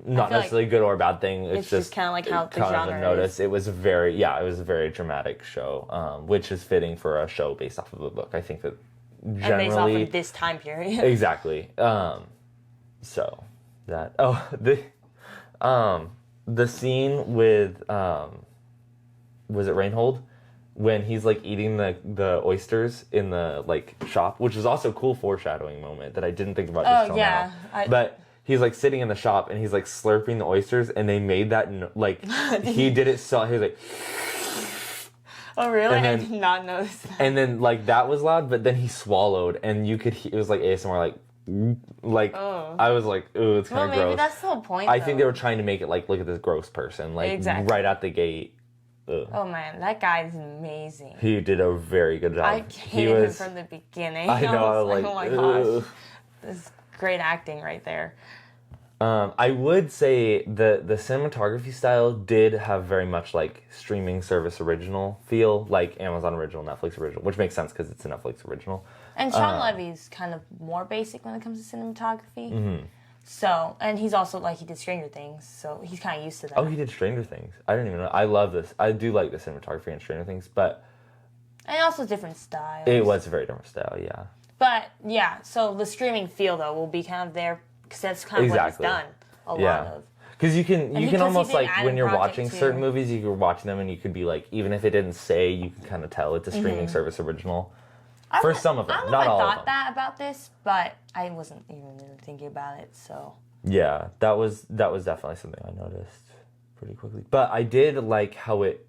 [SPEAKER 1] Not necessarily good or a bad thing.
[SPEAKER 2] It's just kind of like how the genre
[SPEAKER 1] notice. It was a very dramatic show, which is fitting for a show based off of a book. I think that generally
[SPEAKER 2] and based off of this time period.
[SPEAKER 1] Exactly. So that the scene with was it Reinhold when he's like eating the oysters in the like shop, which is also a cool foreshadowing moment that I didn't think about just till now. But he's like sitting in the shop and he's like slurping the oysters, and they made that like he did it so he was like.
[SPEAKER 2] Oh really?
[SPEAKER 1] Then,
[SPEAKER 2] I did not notice that.
[SPEAKER 1] And then like that was loud, but then he swallowed, and you could it was like ASMR, like I was like, ooh, it's kind of gross.
[SPEAKER 2] Maybe that's the whole point.
[SPEAKER 1] I think they were trying to make it like, look at this gross person, like right out the gate. Ugh.
[SPEAKER 2] Oh man, that guy is amazing.
[SPEAKER 1] He did a very good job.
[SPEAKER 2] I hated him from the beginning.
[SPEAKER 1] I know. I was like,
[SPEAKER 2] oh my gosh, this is great acting right there.
[SPEAKER 1] I would say the cinematography style did have very much like streaming service original feel, like Amazon original, Netflix original, which makes sense because it's a Netflix original.
[SPEAKER 2] And Sean Levy's kind of more basic when it comes to cinematography. Mm-hmm. So, and he's also like, he did Stranger Things, so he's kind of used to that.
[SPEAKER 1] Oh, he did Stranger Things. I didn't even know. I love this. I do like the cinematography in Stranger Things, but...
[SPEAKER 2] And also different styles.
[SPEAKER 1] It was a very different style, yeah.
[SPEAKER 2] But, yeah, so the streaming feel, though, will be kind of there, because that's kind of what he's done a lot of.
[SPEAKER 1] Because you can almost, like, when you're watching certain movies, you can watch them and you could be like, even if it didn't say, you can kind of tell it's a streaming service original. For some of them, not all of them.
[SPEAKER 2] I thought that about this, but I wasn't even really thinking about it, so...
[SPEAKER 1] Yeah, that was definitely something I noticed pretty quickly. But I did like how it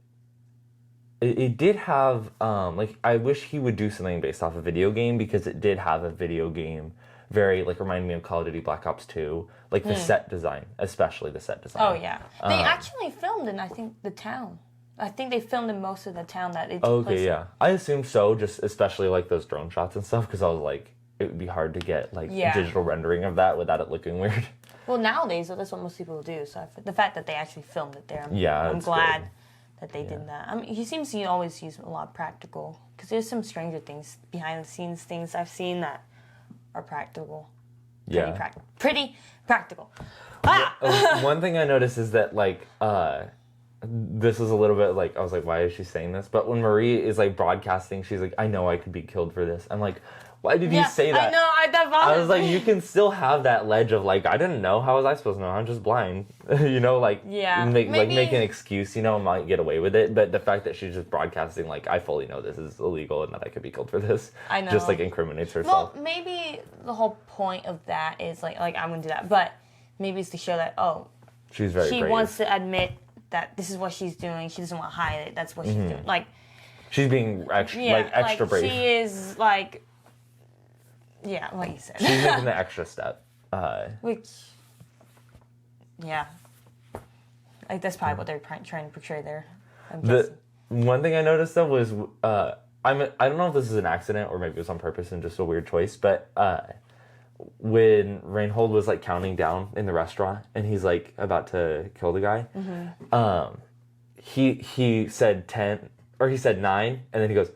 [SPEAKER 1] did have like, I wish he would do something based off a video game, because it did have a video game very like reminded me of Call of Duty Black Ops 2, like the set design, especially the set design.
[SPEAKER 2] Oh yeah, they actually filmed in, I think, the town. I think they filmed in most of the town that it took place in.
[SPEAKER 1] I assume so, just especially like those drone shots and stuff, because I was like, it would be hard to get like digital rendering of that without it looking weird.
[SPEAKER 2] Well, nowadays, that's what most people do. So the fact that they actually filmed it there, I'm glad that they did that. I mean, he seems to always use a lot of practical, because there's some Stranger Things, behind the scenes things I've seen that are practical. Pretty practical.
[SPEAKER 1] One thing I noticed is that like this is a little bit like, I was like, why is she saying this? But when Marie is like broadcasting, she's like, I know I could be killed for this. I'm like, why did you say that?
[SPEAKER 2] I know,
[SPEAKER 1] I was like, you can still have that ledge of like, I didn't know. How was I supposed to know? I'm just blind. You know, like, make an excuse, you know, might get away with it. But the fact that she's just broadcasting, like, I fully know this is illegal and that I could be killed for this.
[SPEAKER 2] I know.
[SPEAKER 1] Just like incriminates herself.
[SPEAKER 2] Well, maybe the whole point of that is like I'm going to do that. But maybe it's to show that,
[SPEAKER 1] she's very
[SPEAKER 2] she
[SPEAKER 1] brave.
[SPEAKER 2] wants to admit that this is what she's doing. She doesn't want to hide it. That's what she's doing. Like,
[SPEAKER 1] she's being extra brave.
[SPEAKER 2] She is like... Yeah, like you said.
[SPEAKER 1] She's making the extra step.
[SPEAKER 2] Which, yeah. Like, that's probably what they're trying to portray there.
[SPEAKER 1] The one thing I noticed, though, was... I don't know if this is an accident or maybe it was on purpose and just a weird choice, but when Reinhold was, like, counting down in the restaurant and he's, like, about to kill the guy, he said 10, or he said 9, and then he goes...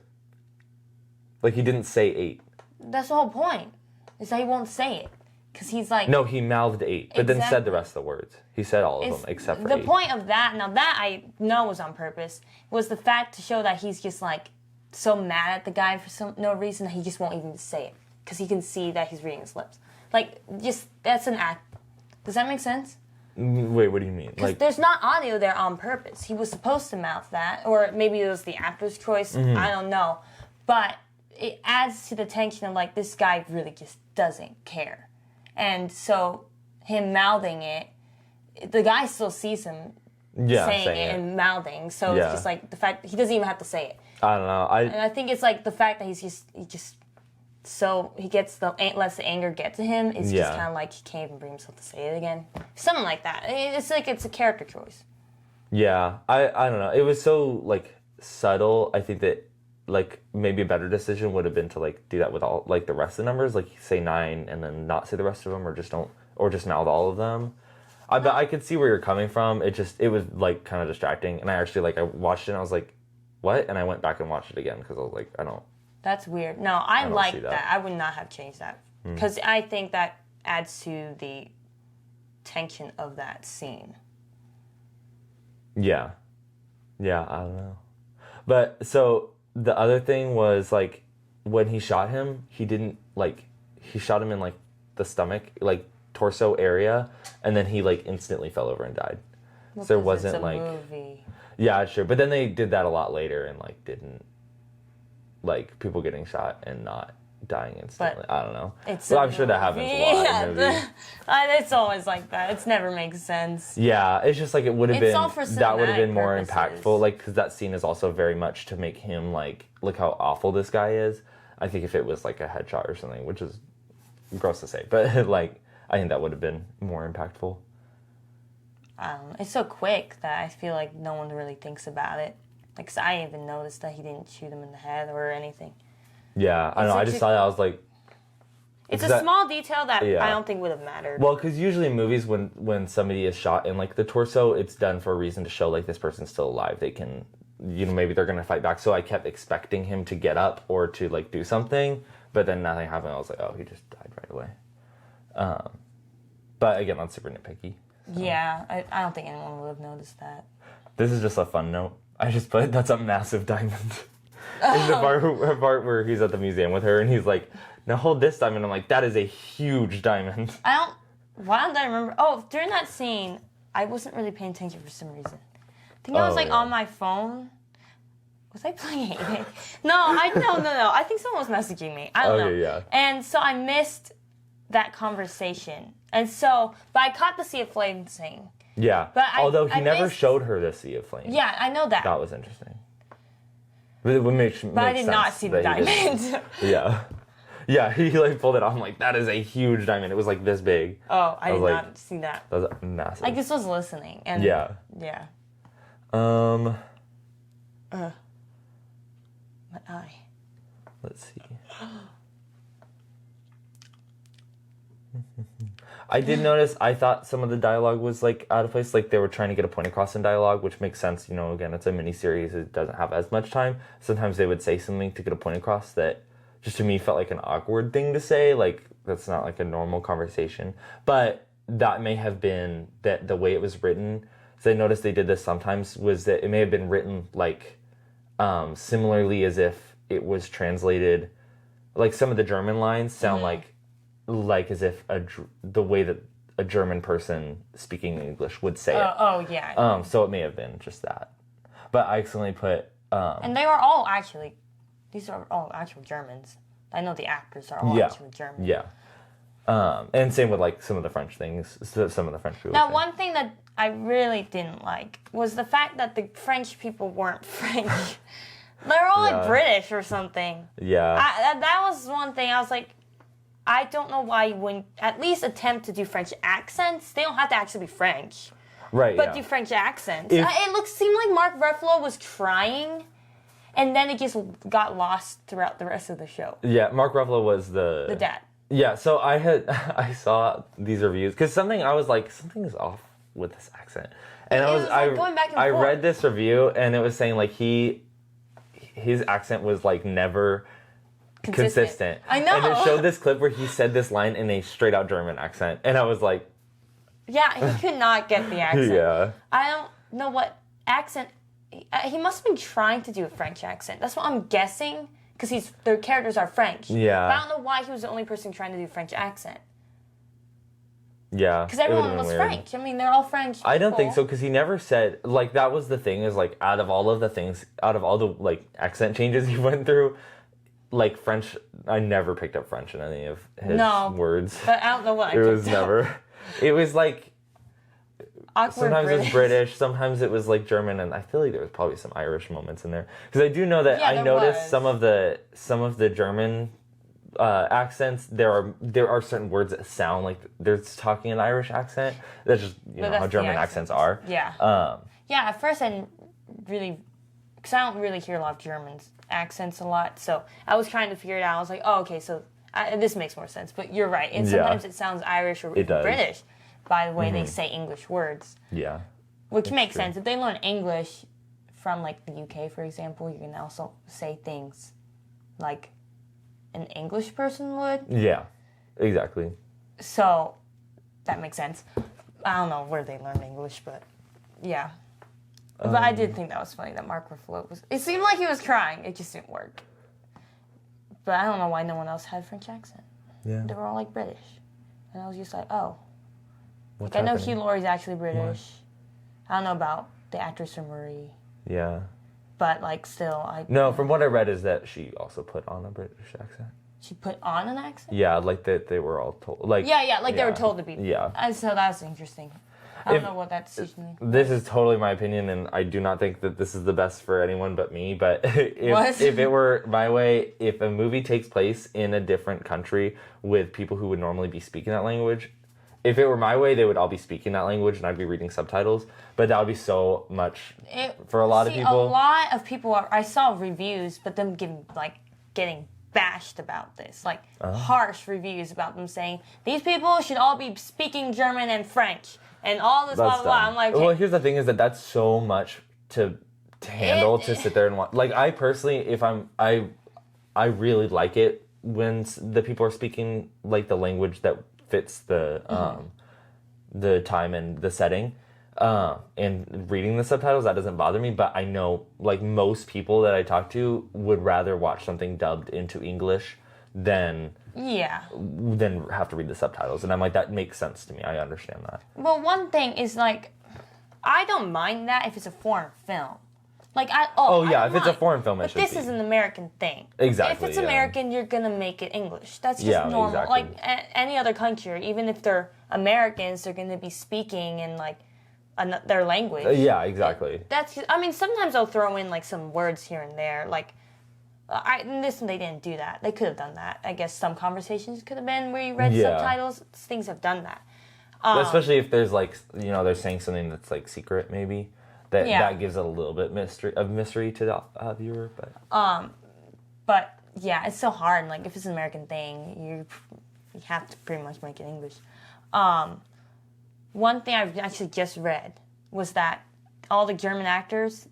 [SPEAKER 1] Like, he didn't say 8.
[SPEAKER 2] That's the whole point, is that he won't say it. Because he's like...
[SPEAKER 1] No, he mouthed 8, but then said the rest of the words. He said all of them, except for 8.
[SPEAKER 2] The point of that, now that I know was on purpose, was the fact to show that he's just like so mad at the guy for no reason that he just won't even say it. Because he can see that he's reading his lips. Like, just, that's an act. Does that make sense?
[SPEAKER 1] Wait, what do you mean?
[SPEAKER 2] Like, there's not audio there on purpose. He was supposed to mouth that, or maybe it was the actor's choice. I don't know. But... it adds to the tension of, like, this guy really just doesn't care. And so, him mouthing it, the guy still sees him saying it and mouthing. So it's just, like, the fact that he doesn't even have to say it.
[SPEAKER 1] I don't know.
[SPEAKER 2] And I think it's, like, the fact that he just so he gets lets the anger get to him. It's just kind of like he can't even bring himself to say it again. Something like that. It's like it's a character choice.
[SPEAKER 1] Yeah, I don't know. It was so like subtle. I think that like maybe a better decision would have been to like do that with all like the rest of the numbers, like say 9 and then not say the rest of them, or just mouth all of them. But I could see where you're coming from. It was like kind of distracting, and I actually like I watched it and I was like, what? And I went back and watched it again because I was like, I don't.
[SPEAKER 2] That's weird. No, I like
[SPEAKER 1] that.
[SPEAKER 2] that. I would not have changed that because I think that adds to the tension of that scene.
[SPEAKER 1] Yeah, I don't know. But so the other thing was like when he shot him, he didn't like he shot him in like the stomach, like torso area, and then he like instantly fell over and died.
[SPEAKER 2] Well,
[SPEAKER 1] so there wasn't
[SPEAKER 2] it's a
[SPEAKER 1] like
[SPEAKER 2] movie.
[SPEAKER 1] Yeah, sure. But then they did that a lot later and like didn't like people getting shot and not dying instantly.
[SPEAKER 2] But
[SPEAKER 1] I don't know.
[SPEAKER 2] I'm
[SPEAKER 1] sure that happens a lot in movies.
[SPEAKER 2] It's always like that. It's never makes sense.
[SPEAKER 1] Yeah, it's just like it would have been
[SPEAKER 2] all for
[SPEAKER 1] that would have been more
[SPEAKER 2] purposes.
[SPEAKER 1] impactful, like because that scene is also very much to make him like look how awful this guy is. I think if it was like a headshot or something, which is gross to say, but like I think that would have been more impactful.
[SPEAKER 2] It's so quick that I feel like no one really thinks about it. Like, 'cause I even noticed that he didn't shoot him in the head or anything.
[SPEAKER 1] Yeah, I know. I just saw that. I was like,
[SPEAKER 2] it's a small detail that
[SPEAKER 1] Yeah.
[SPEAKER 2] I don't think would have mattered.
[SPEAKER 1] well, because usually in movies when somebody is shot in like the torso, it's done for a reason to show like this person's still alive. They can, maybe they're gonna fight back. So I kept expecting him to get up or to like do something, but then nothing happened. I was like, oh, he just died right away. But again, that's super nitpicky. So.
[SPEAKER 2] Yeah, I don't think anyone would have noticed that.
[SPEAKER 1] This is just a fun note. I just put that's a massive diamond. In the part where he's at the museum with her and he's like, now hold this diamond. I'm like, that is a huge diamond.
[SPEAKER 2] Why don't I remember? Oh, during that scene, I wasn't really paying attention for some reason. I think I was like on my phone. Was I playing it? No. I think someone was messaging me. I don't know.
[SPEAKER 1] Yeah.
[SPEAKER 2] And so I missed that conversation. And so, but I caught the Sea of Flames thing.
[SPEAKER 1] Yeah.
[SPEAKER 2] But
[SPEAKER 1] although he
[SPEAKER 2] I
[SPEAKER 1] never
[SPEAKER 2] missed-
[SPEAKER 1] showed her the Sea of Flames.
[SPEAKER 2] Yeah, I know that.
[SPEAKER 1] That was interesting. But it would make
[SPEAKER 2] But I did not see the diamond.
[SPEAKER 1] Yeah. Yeah, he like pulled it off. I'm like, that is a huge diamond. It was like this big.
[SPEAKER 2] Oh, I did
[SPEAKER 1] like,
[SPEAKER 2] not see that.
[SPEAKER 1] That was massive.
[SPEAKER 2] I just was listening. And
[SPEAKER 1] Yeah.
[SPEAKER 2] Yeah.
[SPEAKER 1] My
[SPEAKER 2] eye.
[SPEAKER 1] Let's see. I did notice, I thought some of the dialogue was like out of place, like they were trying to get a point across in dialogue, which makes sense, again, it's a mini-series, it doesn't have as much time. Sometimes they would say something to get a point across that just to me felt like an awkward thing to say, like that's not like a normal conversation. But that may have been that the way it was written, so I noticed they did this sometimes, was that it may have been written like similarly as if it was translated, like some of the German lines sound like as if the way that a German person speaking English would say it.
[SPEAKER 2] Oh, yeah.
[SPEAKER 1] So it may have been just that. But I accidentally put...
[SPEAKER 2] and they are all actually... These are all actual Germans. I know the actors are all actually German.
[SPEAKER 1] Yeah. And same with like some of the French things. Some of the French people.
[SPEAKER 2] Now, one thing that I really didn't like was the fact that the French people weren't French. They're all like British or something.
[SPEAKER 1] Yeah.
[SPEAKER 2] That was one thing. I was like, I don't know why you wouldn't at least attempt to do French accents. They don't have to actually be French.
[SPEAKER 1] Right,
[SPEAKER 2] But do French accents. It seemed like Mark Ruffalo was trying, and then it just got lost throughout the rest of the show.
[SPEAKER 1] Yeah, Mark Ruffalo was the
[SPEAKER 2] dad.
[SPEAKER 1] Yeah, so I saw these reviews, because I was like, something is off with this accent. And
[SPEAKER 2] Like going back and forth.
[SPEAKER 1] I read this review, and it was saying like his accent was like never... consistent.
[SPEAKER 2] I know.
[SPEAKER 1] And it showed this clip where he said this line in a straight out German accent. And I was like...
[SPEAKER 2] Yeah, he could not get the accent.
[SPEAKER 1] Yeah.
[SPEAKER 2] I don't know what accent... He must have been trying to do a French accent. That's what I'm guessing, because their characters are French.
[SPEAKER 1] Yeah.
[SPEAKER 2] But I don't know why he was the only person trying to do a French accent.
[SPEAKER 1] Yeah.
[SPEAKER 2] Because everyone was French. I mean, they're all French people.
[SPEAKER 1] I don't think so, because he never said... Like, that was the thing, is like, out of all the like accent changes he went through... Like French, I never picked up French in any of his words.
[SPEAKER 2] But I don't know what I
[SPEAKER 1] It
[SPEAKER 2] picked
[SPEAKER 1] was
[SPEAKER 2] up.
[SPEAKER 1] never. It was like
[SPEAKER 2] Awkward
[SPEAKER 1] sometimes it was British, sometimes it was like German, and I feel like there was probably some Irish moments in there. Because I do know that I noticed some of the German accents, there are certain words that sound like they're talking an Irish accent. That's just how German accents are.
[SPEAKER 2] Yeah. Yeah. At first, I didn't really, because I don't really hear a lot of German accents a lot. So I was trying to figure it out. I was like, oh, okay, so this makes more sense. But you're right. And sometimes it sounds Irish or British by the way they say English words.
[SPEAKER 1] Yeah.
[SPEAKER 2] Which makes sense. If they learn English from like the UK, for example, you can also say things like an English person would.
[SPEAKER 1] Yeah, exactly.
[SPEAKER 2] So that makes sense. I don't know where they learned English, but yeah. But I did think that was funny that Mark Ruffalo was. It seemed like he was crying. It just didn't work. But I don't know why no one else had a French accent.
[SPEAKER 1] Yeah.
[SPEAKER 2] They were all like British, and I was just like, oh.
[SPEAKER 1] What's
[SPEAKER 2] I know
[SPEAKER 1] happening?
[SPEAKER 2] Hugh Laurie's actually British. What? I don't know about the actress from Marie.
[SPEAKER 1] Yeah.
[SPEAKER 2] But like still,
[SPEAKER 1] No, from what I read is that she also put on a British accent.
[SPEAKER 2] She put on an accent?
[SPEAKER 1] Yeah, like that they were all told. Like
[SPEAKER 2] they were told to be.
[SPEAKER 1] Yeah.
[SPEAKER 2] And so that's interesting. I don't know what that decision means.
[SPEAKER 1] This is totally my opinion, and I do not think that this is the best for anyone but me. But if it were my way, if a movie takes place in a different country with people who would normally be speaking that language, if it were my way, they would all be speaking that language, and I'd be reading subtitles. But that would be so much for a lot of people.
[SPEAKER 2] A lot of people I saw reviews, but them getting bashed about this, harsh reviews about them saying these people should all be speaking German and French and all this blah blah blah. I'm like,
[SPEAKER 1] well, here's the thing: is that's so much to handle to sit there and watch. Like I personally, if I really like it when the people are speaking like the language that fits the time and the setting. And reading the subtitles, that doesn't bother me, but I know like most people that I talk to would rather watch something dubbed into English than have to read the subtitles. And I'm like, that makes sense to me. I understand that.
[SPEAKER 2] Well, one thing is like, I don't mind that if it's a foreign film. Like if
[SPEAKER 1] it's a foreign film,
[SPEAKER 2] but this is an American thing.
[SPEAKER 1] Exactly.
[SPEAKER 2] If it's American, you're gonna make it English. That's just normal.
[SPEAKER 1] Exactly.
[SPEAKER 2] Like any other country, even if they're Americans, they're gonna be speaking in like their language.
[SPEAKER 1] Yeah, exactly.
[SPEAKER 2] Sometimes they'll throw in like some words here and there. Like, they didn't do that. They could have done that. I guess some conversations could have been where you read subtitles. Things have done that.
[SPEAKER 1] Especially if there's like they're saying something that's like secret, maybe that gives it a little bit mystery to the viewer.
[SPEAKER 2] But yeah, it's so hard. Like if it's an American thing, you have to pretty much make it English. One thing I actually just read was that all the German actors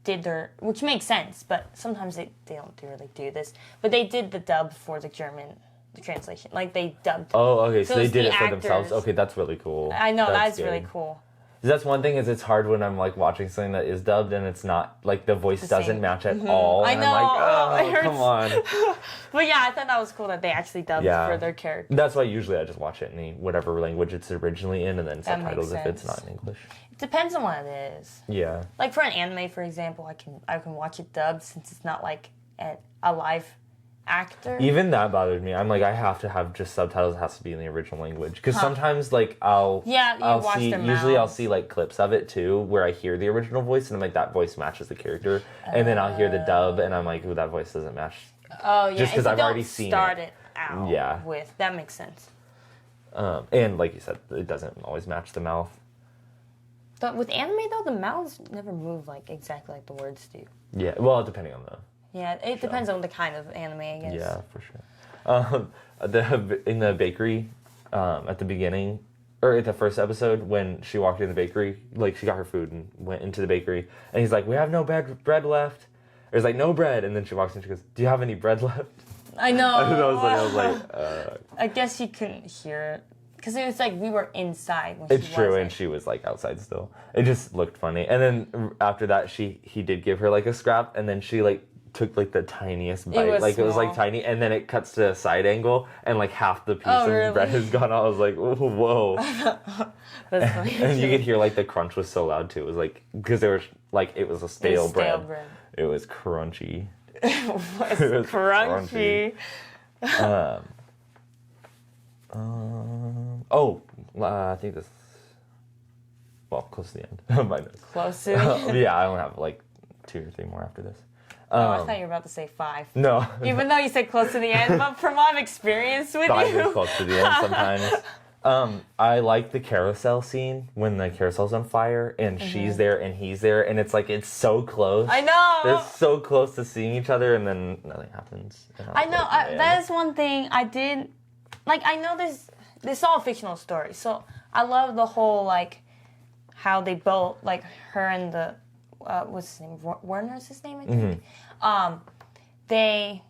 [SPEAKER 2] did which makes sense, but sometimes they don't really do this, but they did the dub for the German translation. Like they dubbed.
[SPEAKER 1] Oh, okay, so they did it for
[SPEAKER 2] actors.
[SPEAKER 1] themselves. Okay, that's really cool.
[SPEAKER 2] I know, that's really cool.
[SPEAKER 1] That's one thing is it's hard when I'm like watching something that is dubbed and it's not like the voice doesn't match at all.
[SPEAKER 2] I know.
[SPEAKER 1] I'm like, come on.
[SPEAKER 2] But yeah, I thought that was cool that they actually dubbed for their character.
[SPEAKER 1] That's why usually I just watch it in whatever language it's originally in and then subtitles if it's not in English.
[SPEAKER 2] It depends on what it is.
[SPEAKER 1] Yeah.
[SPEAKER 2] Like for an anime, for example, I can watch it dubbed since it's not like a live actor.
[SPEAKER 1] Even that bothered me. I'm like, I have to have just subtitles. It has to be in the original language because sometimes like I'll see like clips of it too where I hear the original voice and I'm like, that voice matches the character, and then I'll hear the dub and I'm like, ooh, that voice doesn't match.
[SPEAKER 2] Oh yeah,
[SPEAKER 1] just because I've already seen
[SPEAKER 2] it out with that makes sense.
[SPEAKER 1] And like you said, it doesn't always match the mouth.
[SPEAKER 2] But with anime though, the mouths never move like exactly like the words do.
[SPEAKER 1] Yeah, well, depending on the.
[SPEAKER 2] Yeah, it depends on the kind of anime, I guess.
[SPEAKER 1] Yeah, for sure. In the bakery, at the beginning, or at the first episode, when she walked in the bakery, like she got her food and went into the bakery, and he's like, "We have no bread left." There's like no bread, and then she walks in, and she goes, "Do you have any bread left?"
[SPEAKER 2] I know.
[SPEAKER 1] I was like,
[SPEAKER 2] I guess you couldn't hear it because it was like we were inside. When
[SPEAKER 1] it's true, and she was like outside still. It just looked funny, and then after that, he did give her like a scrap, and then she like took like the tiniest bite, it was like tiny, and then it cuts to a side angle and like half the piece of bread is gone. I was like, whoa.
[SPEAKER 2] That's funny.
[SPEAKER 1] And you could hear like the crunch was so loud too. It was like because there was like it was a stale bread. It was crunchy.
[SPEAKER 2] It was crunchy.
[SPEAKER 1] I think this. Well, close to the end. My notes.
[SPEAKER 2] Close to.
[SPEAKER 1] Yeah, I only have like 2 or 3 more after this.
[SPEAKER 2] I thought you were about to say 5.
[SPEAKER 1] No.
[SPEAKER 2] Even though you said close to the end, but from what I've experienced with
[SPEAKER 1] 5 is
[SPEAKER 2] you.
[SPEAKER 1] close to the end sometimes. I like the carousel scene when the carousel's on fire and she's there and he's there and it's like it's so close.
[SPEAKER 2] I know.
[SPEAKER 1] They're so close to seeing each other and then nothing happens.
[SPEAKER 2] I know. That is one thing I did. Like, I know this is all a fictional story, so I love the whole, like, how they both, like, her and the, what's his name? Werner's his name, I think? They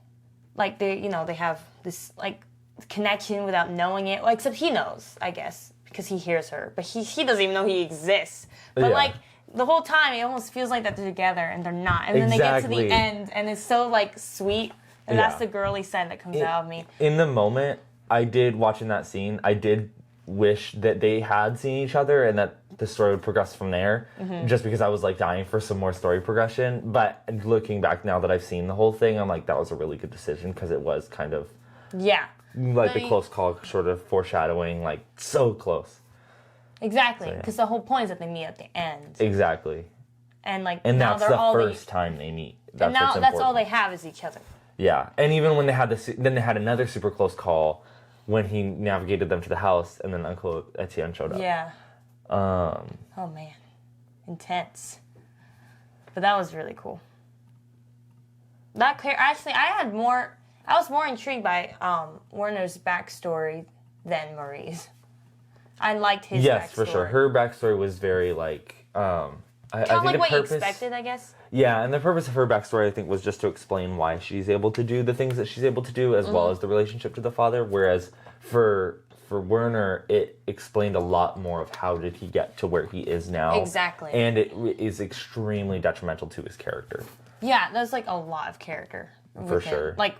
[SPEAKER 2] have this, like, connection without knowing it. Well, except he knows, I guess, because he hears her. But he doesn't even know he exists. But, like, the whole time, it almost feels like that they're together, and they're not. And then they get to the end, and it's so, like, sweet. And that's the girly side that comes out of me.
[SPEAKER 1] In the moment, watching that scene, I did wish that they had seen each other and that the story would progress from there, just because I was like dying for some more story progression. But looking back now that I've seen the whole thing, I'm like, that was a really good decision because it was kind of like the close call, sort of foreshadowing, like so close.
[SPEAKER 2] Exactly, because the whole point is that they meet at the end.
[SPEAKER 1] Exactly.
[SPEAKER 2] And like,
[SPEAKER 1] and
[SPEAKER 2] now
[SPEAKER 1] that's the first time they meet.
[SPEAKER 2] And now that's all they have is each other.
[SPEAKER 1] Yeah, and even when they had then they had another super close call when he navigated them to the house, and then Uncle Etienne showed up.
[SPEAKER 2] Yeah. Oh man, intense. But that was really cool. Actually, I was more intrigued by Werner's backstory than Marie's. I liked his backstory.
[SPEAKER 1] Yes, for sure. Her backstory was very like I think
[SPEAKER 2] like
[SPEAKER 1] the
[SPEAKER 2] what
[SPEAKER 1] purpose,
[SPEAKER 2] you expected, I guess.
[SPEAKER 1] Yeah, and the purpose of her backstory, I think, was just to explain why she's able to do the things that she's able to do, as well as the relationship to the father. Whereas for Werner, it explained a lot more of how did he get to where he is now.
[SPEAKER 2] Exactly.
[SPEAKER 1] And it is extremely detrimental to his character.
[SPEAKER 2] Yeah, there's like a lot of character.
[SPEAKER 1] For sure.
[SPEAKER 2] Like,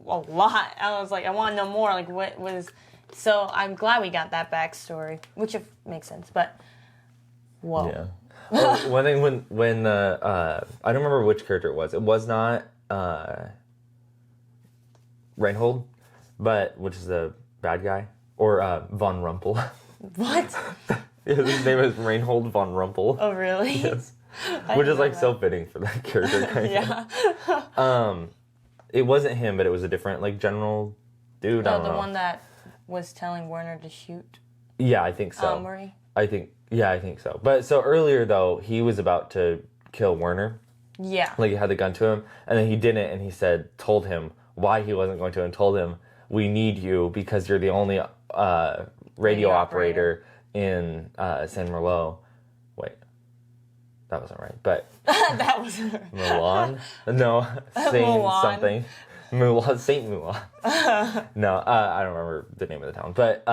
[SPEAKER 2] a lot. I was like, I want to know more. Like, what was... So I'm glad we got that backstory, which makes sense, but... Whoa.
[SPEAKER 1] Yeah. Well, one thing when I don't remember which character it was. It was not Reinhold, which is the bad guy, or Von Rumpel.
[SPEAKER 2] What?
[SPEAKER 1] His name is Reinhold von Rumpel.
[SPEAKER 2] Oh, really?
[SPEAKER 1] Yes. Which is like so fitting for that character. Yeah. It wasn't him, but it was a different like general dude. I don't know.
[SPEAKER 2] The one that was telling Werner to shoot.
[SPEAKER 1] Yeah, I think so.
[SPEAKER 2] Marie.
[SPEAKER 1] I think so. But so earlier though, he was about to kill Werner.
[SPEAKER 2] Yeah.
[SPEAKER 1] Like he had the gun to him, and then he didn't, and he told him why he wasn't going to, and told him, "We need you because you're the only radio operator in Saint Merlot." Wait, that wasn't right. But
[SPEAKER 2] that wasn't right.
[SPEAKER 1] Milan? No, Saint something. Mulan, Saint Mulan. No, I don't remember the name of the town, but.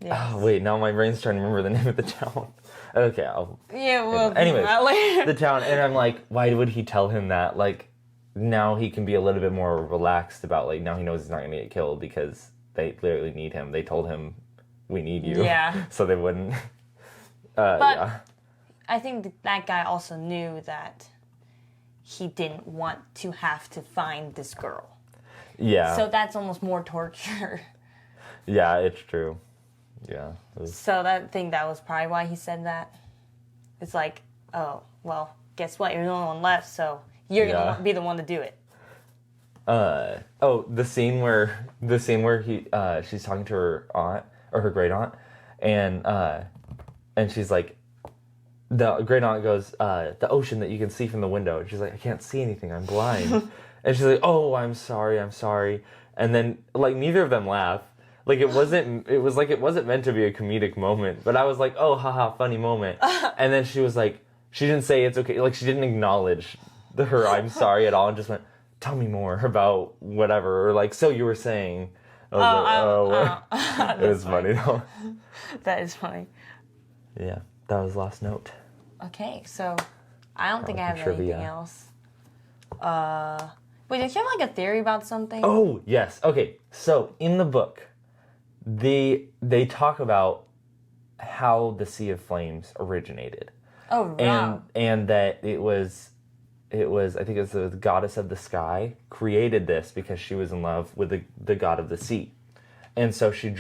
[SPEAKER 1] Yes. Oh, wait, now my brain's trying to remember the name of the town. Okay, anyways, the town, and I'm like, why would he tell him that? Like, now he can be a little bit more relaxed about, like, now he knows he's not going to get killed because they literally need him. They told him, we need you.
[SPEAKER 2] Yeah.
[SPEAKER 1] So they wouldn't.
[SPEAKER 2] But I think that guy also knew that he didn't want to have to find this girl.
[SPEAKER 1] Yeah.
[SPEAKER 2] So that's almost more torture.
[SPEAKER 1] Yeah, it's true. Yeah.
[SPEAKER 2] So that was probably why he said that. It's like, oh, well, guess what? You're the only one left, so you're going to be the one to do it.
[SPEAKER 1] The scene where he she's talking to her aunt or her great aunt, and she's like, the great aunt goes, the ocean that you can see from the window. And she's like, I can't see anything, I'm blind. And she's like, oh, I'm sorry. And then like neither of them laugh. Like it was like it wasn't meant to be a comedic moment, but I was like, oh, haha, funny moment. And then she was like, she didn't say it's okay. Like she didn't acknowledge her I'm sorry at all, and just went, tell me more about whatever, or like, so you were saying. It was funny though.
[SPEAKER 2] That is funny.
[SPEAKER 1] Yeah, that was last note.
[SPEAKER 2] Okay, so I don't think I have anything else. Wait, did you have like a theory about something?
[SPEAKER 1] Oh, yes. Okay, so in the book, they talk about how the Sea of Flames originated.
[SPEAKER 2] Oh, wow.
[SPEAKER 1] And that it was I think it was the goddess of the sky created this because she was in love with the god of the sea. And so she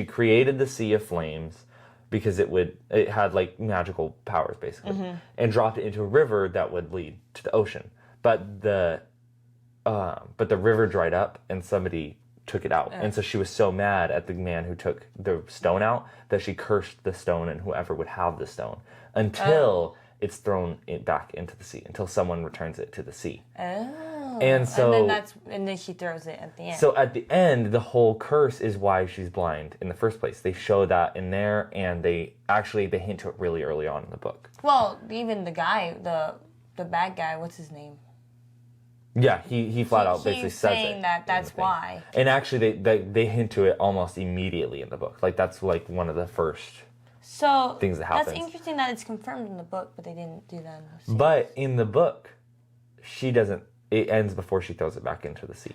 [SPEAKER 1] created the Sea of Flames because it had like magical powers basically, and dropped it into a river that would lead to the ocean. But the river dried up and somebody took it out, and so she was so mad at the man who took the stone out that she cursed the stone and whoever would have the stone until it's thrown back into the sea, until someone returns it to the sea.
[SPEAKER 2] Oh.
[SPEAKER 1] And so
[SPEAKER 2] and then she throws it at the end.
[SPEAKER 1] So at the end, the whole curse is why she's blind in the first place. They show that in there, and they hint to it really early on in the book.
[SPEAKER 2] Well, even the guy, the bad guy, what's his name?
[SPEAKER 1] Yeah, he flat out basically says it.
[SPEAKER 2] He's saying that's why.
[SPEAKER 1] And actually, they hint to it almost immediately in the book. Like, that's like one of the first things that happens.
[SPEAKER 2] That's interesting that it's confirmed in the book, but they didn't do that in the series.
[SPEAKER 1] But in the book, she doesn't. It ends before she throws it back into the sea.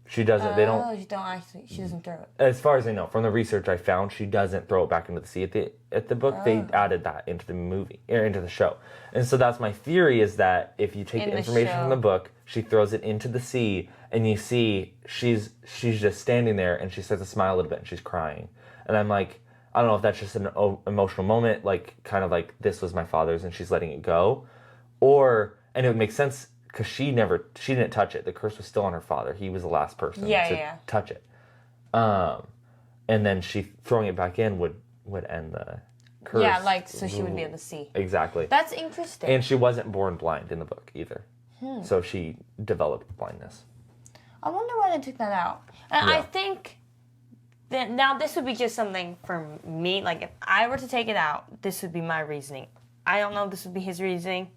[SPEAKER 1] She doesn't. They don't.
[SPEAKER 2] She doesn't throw it.
[SPEAKER 1] As far as I know, from the research I found, she doesn't throw it back into the sea. At the book, they added that into the movie or into the show, and so that's my theory: is that if you take the information from the book, she throws it into the sea, and you see she's just standing there, and she starts to smile a little bit, and she's crying, and I'm like, I don't know if that's just an emotional moment, like kind of like this was my father's, and she's letting it go, and it would make sense. Because she didn't touch it. The curse was still on her father. He was the last person to touch it. And then she throwing it back in would end the curse.
[SPEAKER 2] Yeah, like, so she would be able to see.
[SPEAKER 1] Exactly.
[SPEAKER 2] That's interesting.
[SPEAKER 1] And she wasn't born blind in the book either. So she developed blindness.
[SPEAKER 2] I wonder why they took that out. And I think that now this would be just something for me. Like, if I were to take it out, this would be my reasoning. I don't know if this would be his reasoning.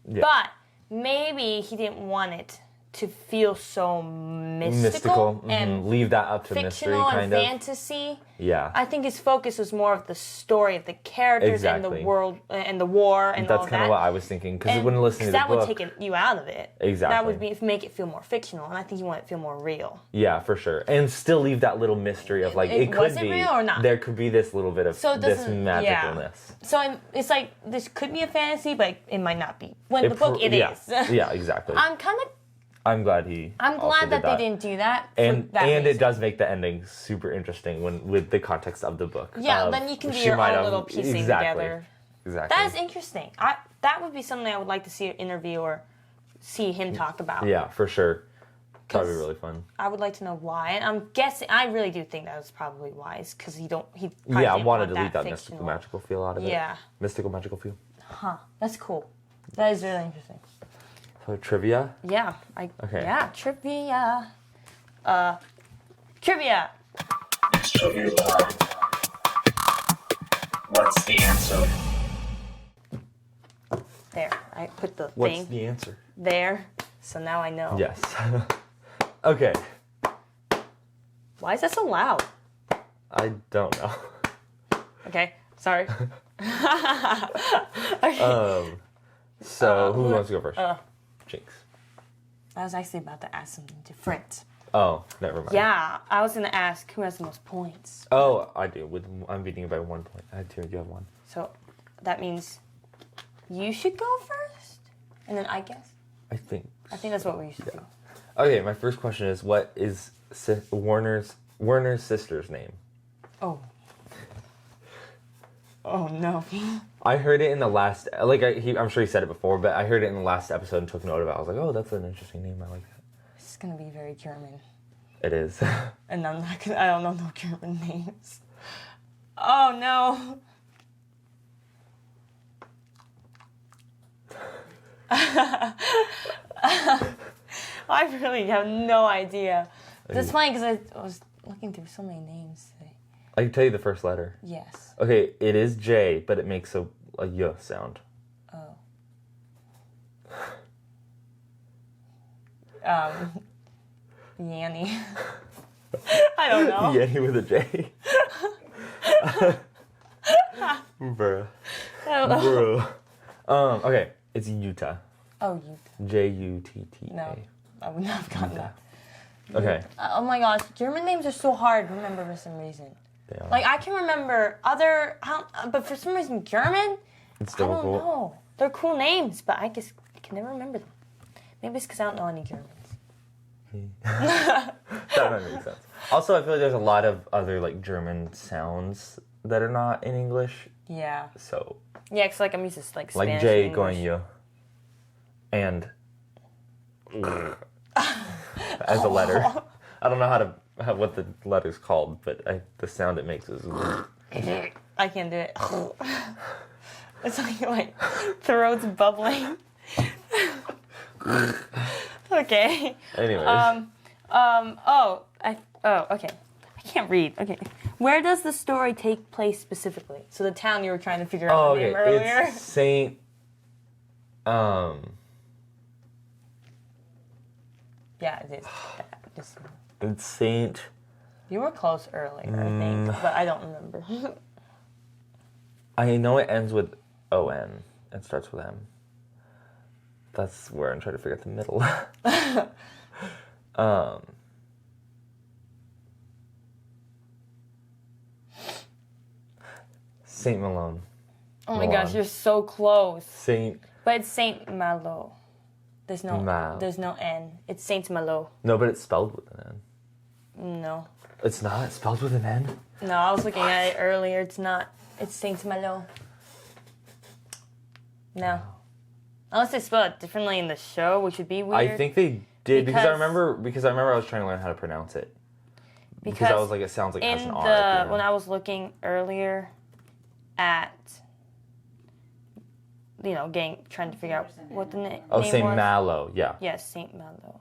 [SPEAKER 2] Yeah. But maybe he didn't want it to feel so mystical and
[SPEAKER 1] leave that up to mystery, kind
[SPEAKER 2] and
[SPEAKER 1] of
[SPEAKER 2] fantasy.
[SPEAKER 1] Yeah,
[SPEAKER 2] I think his focus was more of the story of the characters and the world and the war and all that.
[SPEAKER 1] That's kind of what I was thinking, because when listening to the book,
[SPEAKER 2] that would take you out of it.
[SPEAKER 1] Exactly,
[SPEAKER 2] that would make it feel more fictional, and I think you want it to feel more real.
[SPEAKER 1] Yeah, for sure, and still leave that little mystery of like it could be
[SPEAKER 2] real or not.
[SPEAKER 1] There could be this little bit of this magicalness.
[SPEAKER 2] Yeah. So it's like this could be a fantasy, but it might not be. When the book it is.
[SPEAKER 1] Yeah, exactly. I'm glad
[SPEAKER 2] that they didn't do that.
[SPEAKER 1] And it does make the ending super interesting with the context of the book.
[SPEAKER 2] Yeah, then you can do your own little piecing together.
[SPEAKER 1] Exactly.
[SPEAKER 2] That is interesting. That would be something I would like to see an interview or see him talk about.
[SPEAKER 1] Yeah, for sure. That would be really fun.
[SPEAKER 2] I would like to know why. And I'm guessing, I really do think that was probably wise, because he
[SPEAKER 1] wanted to leave that mystical, magical feel out of it.
[SPEAKER 2] Yeah.
[SPEAKER 1] Mystical, magical feel.
[SPEAKER 2] Huh. That's cool. That is really interesting.
[SPEAKER 1] So trivia?
[SPEAKER 2] Yeah.
[SPEAKER 1] Okay.
[SPEAKER 2] Yeah, trivia. Trivia.
[SPEAKER 4] It's trivia time. What's the answer?
[SPEAKER 2] There. I put the
[SPEAKER 1] What's
[SPEAKER 2] thing
[SPEAKER 1] the answer?
[SPEAKER 2] there, so now I know.
[SPEAKER 1] Yes. Okay.
[SPEAKER 2] Why is that so loud?
[SPEAKER 1] I don't know.
[SPEAKER 2] Okay. Sorry. Okay.
[SPEAKER 1] So who wants to go first? Jinx.
[SPEAKER 2] I was actually about to ask something different.
[SPEAKER 1] Oh, never mind.
[SPEAKER 2] Yeah, I was going to ask who has the most points.
[SPEAKER 1] Oh, I do. I'm beating you by 1 point. I had 2. You have 1.
[SPEAKER 2] So that means you should go first, and then I guess.
[SPEAKER 1] I think
[SPEAKER 2] that's what we should do.
[SPEAKER 1] Okay, my first question is, what is Werner's sister's name?
[SPEAKER 2] Oh. Oh no.
[SPEAKER 1] I heard it in the last, I'm sure he said it before, but I heard it in the last episode and took note of it. I was like, oh, that's an interesting name. I like that.
[SPEAKER 2] It's gonna be very German.
[SPEAKER 1] It is.
[SPEAKER 2] And I don't know no German names. Oh no. I really have no idea. That's funny because I was looking through so many names today.
[SPEAKER 1] I can tell you the first letter.
[SPEAKER 2] Yes.
[SPEAKER 1] Okay, it is J, but it makes a Y sound.
[SPEAKER 2] Oh. Yanny. I don't know.
[SPEAKER 1] Yanny with a J. Bruh.
[SPEAKER 2] I don't know.
[SPEAKER 1] Bruh. Okay, it's Utah.
[SPEAKER 2] Oh, Utah.
[SPEAKER 1] J-U-T-T-A.
[SPEAKER 2] No, I would not have gotten that.
[SPEAKER 1] Okay.
[SPEAKER 2] Oh my gosh, German names are so hard to remember for some reason.
[SPEAKER 1] They are.
[SPEAKER 2] Like, I can remember but for some reason German,
[SPEAKER 1] It's
[SPEAKER 2] I don't
[SPEAKER 1] difficult.
[SPEAKER 2] know. They're cool names, but I can never remember them. Maybe it's because I don't know any Germans.
[SPEAKER 1] That might make sense. Also, I feel like there's a lot of other German sounds that are not in English.
[SPEAKER 2] Yeah.
[SPEAKER 1] So
[SPEAKER 2] Yeah, because like I'm used to like Spanish.
[SPEAKER 1] like J
[SPEAKER 2] and
[SPEAKER 1] going
[SPEAKER 2] English.
[SPEAKER 1] you, and as a letter. I don't know what the letter's called, but the sound it makes is.
[SPEAKER 2] I can't do it. It's like throat's bubbling. Okay.
[SPEAKER 1] Anyways.
[SPEAKER 2] Okay. I can't read. Okay. Where does the story take place specifically? So the town you were trying to figure out the name earlier.
[SPEAKER 1] It's Saint.
[SPEAKER 2] Yeah, it is.
[SPEAKER 1] It's Saint.
[SPEAKER 2] You were close earlier, I think, but I don't remember.
[SPEAKER 1] I know it ends with O-N and starts with M. That's where I'm trying to figure out the middle. Saint Malone.
[SPEAKER 2] Oh my gosh, you're so close.
[SPEAKER 1] Saint.
[SPEAKER 2] But it's Saint Malo. There's no
[SPEAKER 1] Mal.
[SPEAKER 2] There's no N. It's Saint Malo.
[SPEAKER 1] No, but it's spelled with an N.
[SPEAKER 2] No.
[SPEAKER 1] It's not? It's spelled with an N?
[SPEAKER 2] No, I was looking at it earlier. It's not. It's Saint Malo. No. Unless they spell it differently in the show, which would be weird.
[SPEAKER 1] I think they did because I
[SPEAKER 2] Because-
[SPEAKER 1] remember I was trying to learn how to pronounce it. Because I was like, it sounds like it has
[SPEAKER 2] in
[SPEAKER 1] an R at the end.
[SPEAKER 2] when I was looking earlier at trying to figure out what the name
[SPEAKER 1] Oh,
[SPEAKER 2] was.
[SPEAKER 1] Saint Mallow, yeah.
[SPEAKER 2] Yes, Saint Malo.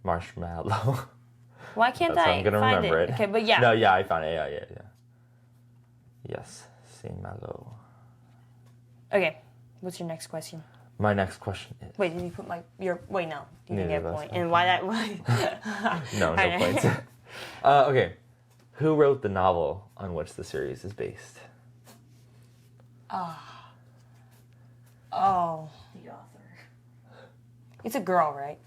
[SPEAKER 1] Marshmallow.
[SPEAKER 2] Why can't
[SPEAKER 1] That's how
[SPEAKER 2] I
[SPEAKER 1] I'm gonna
[SPEAKER 2] find
[SPEAKER 1] remember it.
[SPEAKER 2] Okay, but yeah.
[SPEAKER 1] No, yeah, I found it. Yeah. Yes, Saint Mallow.
[SPEAKER 2] Okay, what's your next question?
[SPEAKER 1] My next question is.
[SPEAKER 2] Wait, did you put wait, no. You didn't
[SPEAKER 1] Neither
[SPEAKER 2] get a
[SPEAKER 1] of us
[SPEAKER 2] point.
[SPEAKER 1] did.
[SPEAKER 2] And why that
[SPEAKER 1] No
[SPEAKER 2] Alright.
[SPEAKER 1] points. Okay, who wrote the novel on which the series is based?
[SPEAKER 2] Oh.
[SPEAKER 3] The author.
[SPEAKER 2] It's a girl, right?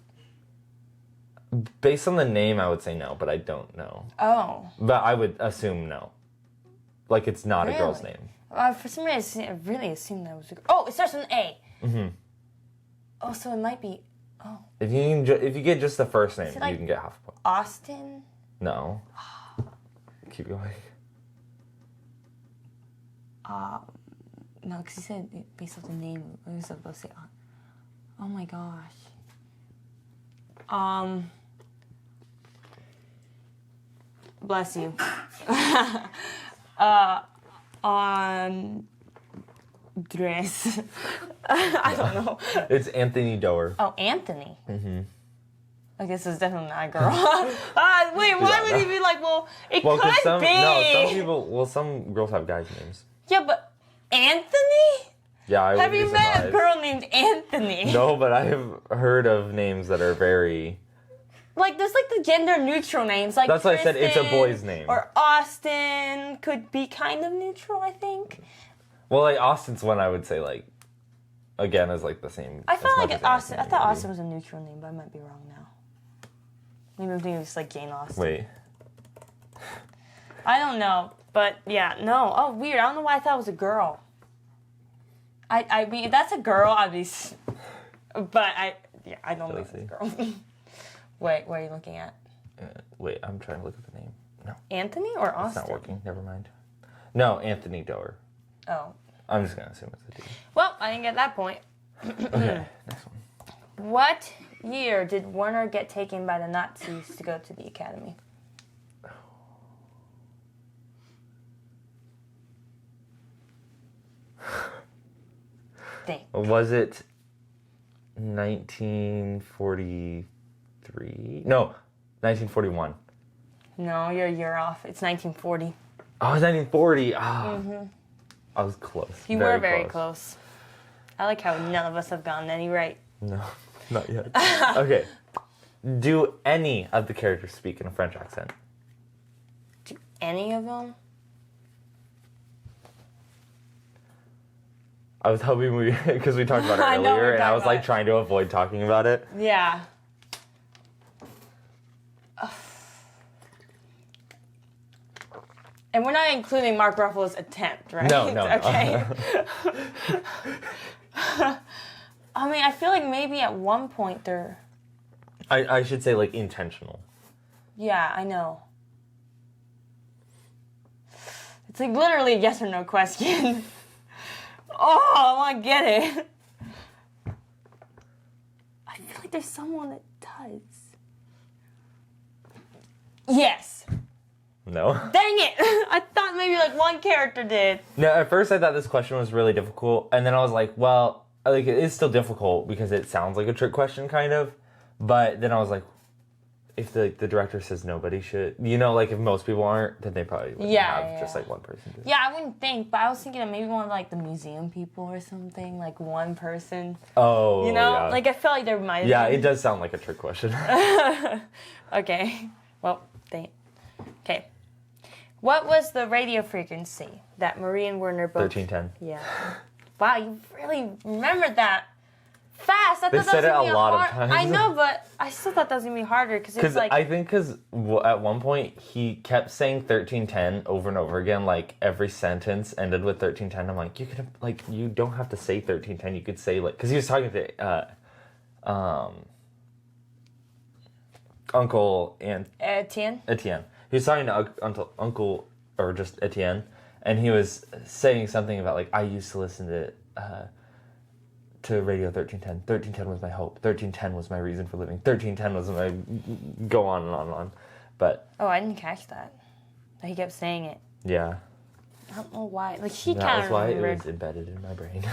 [SPEAKER 1] Based on the name, I would say no, but I don't know.
[SPEAKER 2] Oh.
[SPEAKER 1] But I would assume no. Like it's not a girl's
[SPEAKER 2] Really?
[SPEAKER 1] name.
[SPEAKER 2] For some reason, I really assumed that was a girl. Oh, it starts with an A.
[SPEAKER 1] Mm-hmm.
[SPEAKER 2] Oh, so it might be
[SPEAKER 1] If you get just the first name,
[SPEAKER 2] it like-
[SPEAKER 1] you can get half a point.
[SPEAKER 2] Austin.
[SPEAKER 1] No. Keep going.
[SPEAKER 2] No, because he said based off the name. I was supposed to say. Oh my gosh. Bless you. On dress. I don't know.
[SPEAKER 1] It's Anthony Doerr.
[SPEAKER 2] Oh, Anthony.
[SPEAKER 1] Mm-hmm.
[SPEAKER 2] I guess it's definitely not a girl. Wait, why would he be like? Well, it
[SPEAKER 1] Well,
[SPEAKER 2] could
[SPEAKER 1] because
[SPEAKER 2] be.
[SPEAKER 1] some girls have guys' names.
[SPEAKER 2] Yeah, but Anthony?
[SPEAKER 1] Yeah, I
[SPEAKER 2] Have
[SPEAKER 1] would
[SPEAKER 2] you
[SPEAKER 1] be
[SPEAKER 2] met a
[SPEAKER 1] surprised.
[SPEAKER 2] girl named Anthony?
[SPEAKER 1] No, but I have heard of names that are very.
[SPEAKER 2] Like, there's like the gender neutral names. Like
[SPEAKER 1] That's why I said it's a
[SPEAKER 2] Tristan
[SPEAKER 1] boy's name.
[SPEAKER 2] Or Austin could be kind of neutral, I think.
[SPEAKER 1] Well, like Austin's one, I would say like, again, is like the same.
[SPEAKER 2] I
[SPEAKER 1] as
[SPEAKER 2] felt
[SPEAKER 1] much
[SPEAKER 2] like
[SPEAKER 1] as
[SPEAKER 2] Austin. I
[SPEAKER 1] Anthony,
[SPEAKER 2] thought
[SPEAKER 1] maybe.
[SPEAKER 2] Austin was a neutral name, but I might be wrong now. Maybe I'm thinking it's like Jane Austen.
[SPEAKER 1] Wait.
[SPEAKER 2] I don't know, but yeah, no. Oh, weird. I don't know why I thought it was a girl. I mean, if that's a girl, I'd be. But I don't think it's a girl. Wait, what are you looking at?
[SPEAKER 1] Wait, I'm trying to look at the name. No,
[SPEAKER 2] Anthony or
[SPEAKER 1] it's
[SPEAKER 2] Austin?
[SPEAKER 1] not working. Never mind. No, Anthony Doerr.
[SPEAKER 2] Oh.
[SPEAKER 1] I'm just gonna assume it's a dude.
[SPEAKER 2] Well, I didn't get that point.
[SPEAKER 1] Okay, next one.
[SPEAKER 2] What year did Werner get taken by the Nazis to go to the academy? Think.
[SPEAKER 1] Was it 1943? No, 1941.
[SPEAKER 2] No, you're a year off. It's 1940.
[SPEAKER 1] Oh, it was 1940. Ah, I was close.
[SPEAKER 2] You were very close. I like how none of us have gotten any right.
[SPEAKER 1] No, not yet. Okay. Do any of the characters speak in a French accent?
[SPEAKER 2] Do any of them?
[SPEAKER 1] I was hoping because we talked about it
[SPEAKER 2] I know we
[SPEAKER 1] earlier, and I
[SPEAKER 2] talked
[SPEAKER 1] was
[SPEAKER 2] about
[SPEAKER 1] like
[SPEAKER 2] it.
[SPEAKER 1] trying to avoid talking about it.
[SPEAKER 2] Yeah. And we're not including Mark Ruffalo's attempt, right?
[SPEAKER 1] No.
[SPEAKER 2] Okay. I mean, I feel like maybe at one point they're...
[SPEAKER 1] I should say like intentional.
[SPEAKER 2] Yeah, I know. It's like literally a yes or no question. Oh, I want to get it. I feel like there's someone that does. Yes.
[SPEAKER 1] No.
[SPEAKER 2] Dang it! I thought maybe like one character did.
[SPEAKER 1] No, at first I thought this question was really difficult, and then I was like, well, like it is still difficult because it sounds like a trick question, kind of. But then I was like, if the director says nobody should, like if most people aren't, then they probably wouldn't have just like one person do it.
[SPEAKER 2] Yeah, I wouldn't think, but I was thinking of maybe one of like the museum people or something, like one person.
[SPEAKER 1] Oh,
[SPEAKER 2] Yeah. Like I feel like there might have
[SPEAKER 1] Yeah,
[SPEAKER 2] been.
[SPEAKER 1] it does sound like a trick question.
[SPEAKER 2] Okay. Well, okay. What was the radio frequency that Marie and Werner both...
[SPEAKER 1] 1310.
[SPEAKER 2] Yeah. Wow, you really remembered that fast. I
[SPEAKER 1] They
[SPEAKER 2] thought
[SPEAKER 1] said
[SPEAKER 2] that
[SPEAKER 1] it
[SPEAKER 2] was
[SPEAKER 1] a
[SPEAKER 2] gonna be
[SPEAKER 1] lot of
[SPEAKER 2] hard...
[SPEAKER 1] times.
[SPEAKER 2] I know, but I still thought that was going to be harder because it's like...
[SPEAKER 1] Because at one point he kept saying 1310 over and over again, like every sentence ended with 1310. I'm like, you don't have to say 1310. You could say like, because he was talking to Uncle and
[SPEAKER 2] Etienne?
[SPEAKER 1] Etienne. He was talking to Uncle or just Etienne, and he was saying something about like I used to listen to Radio 1310. 1310 was my hope. 1310 was my reason for living. 1310 was my go on and on and on. But
[SPEAKER 2] Oh, I didn't catch that. He kept saying it.
[SPEAKER 1] yeah,
[SPEAKER 2] I don't know why. Like he
[SPEAKER 1] that
[SPEAKER 2] kind
[SPEAKER 1] was
[SPEAKER 2] of
[SPEAKER 1] why
[SPEAKER 2] remembered.
[SPEAKER 1] it was embedded in my brain.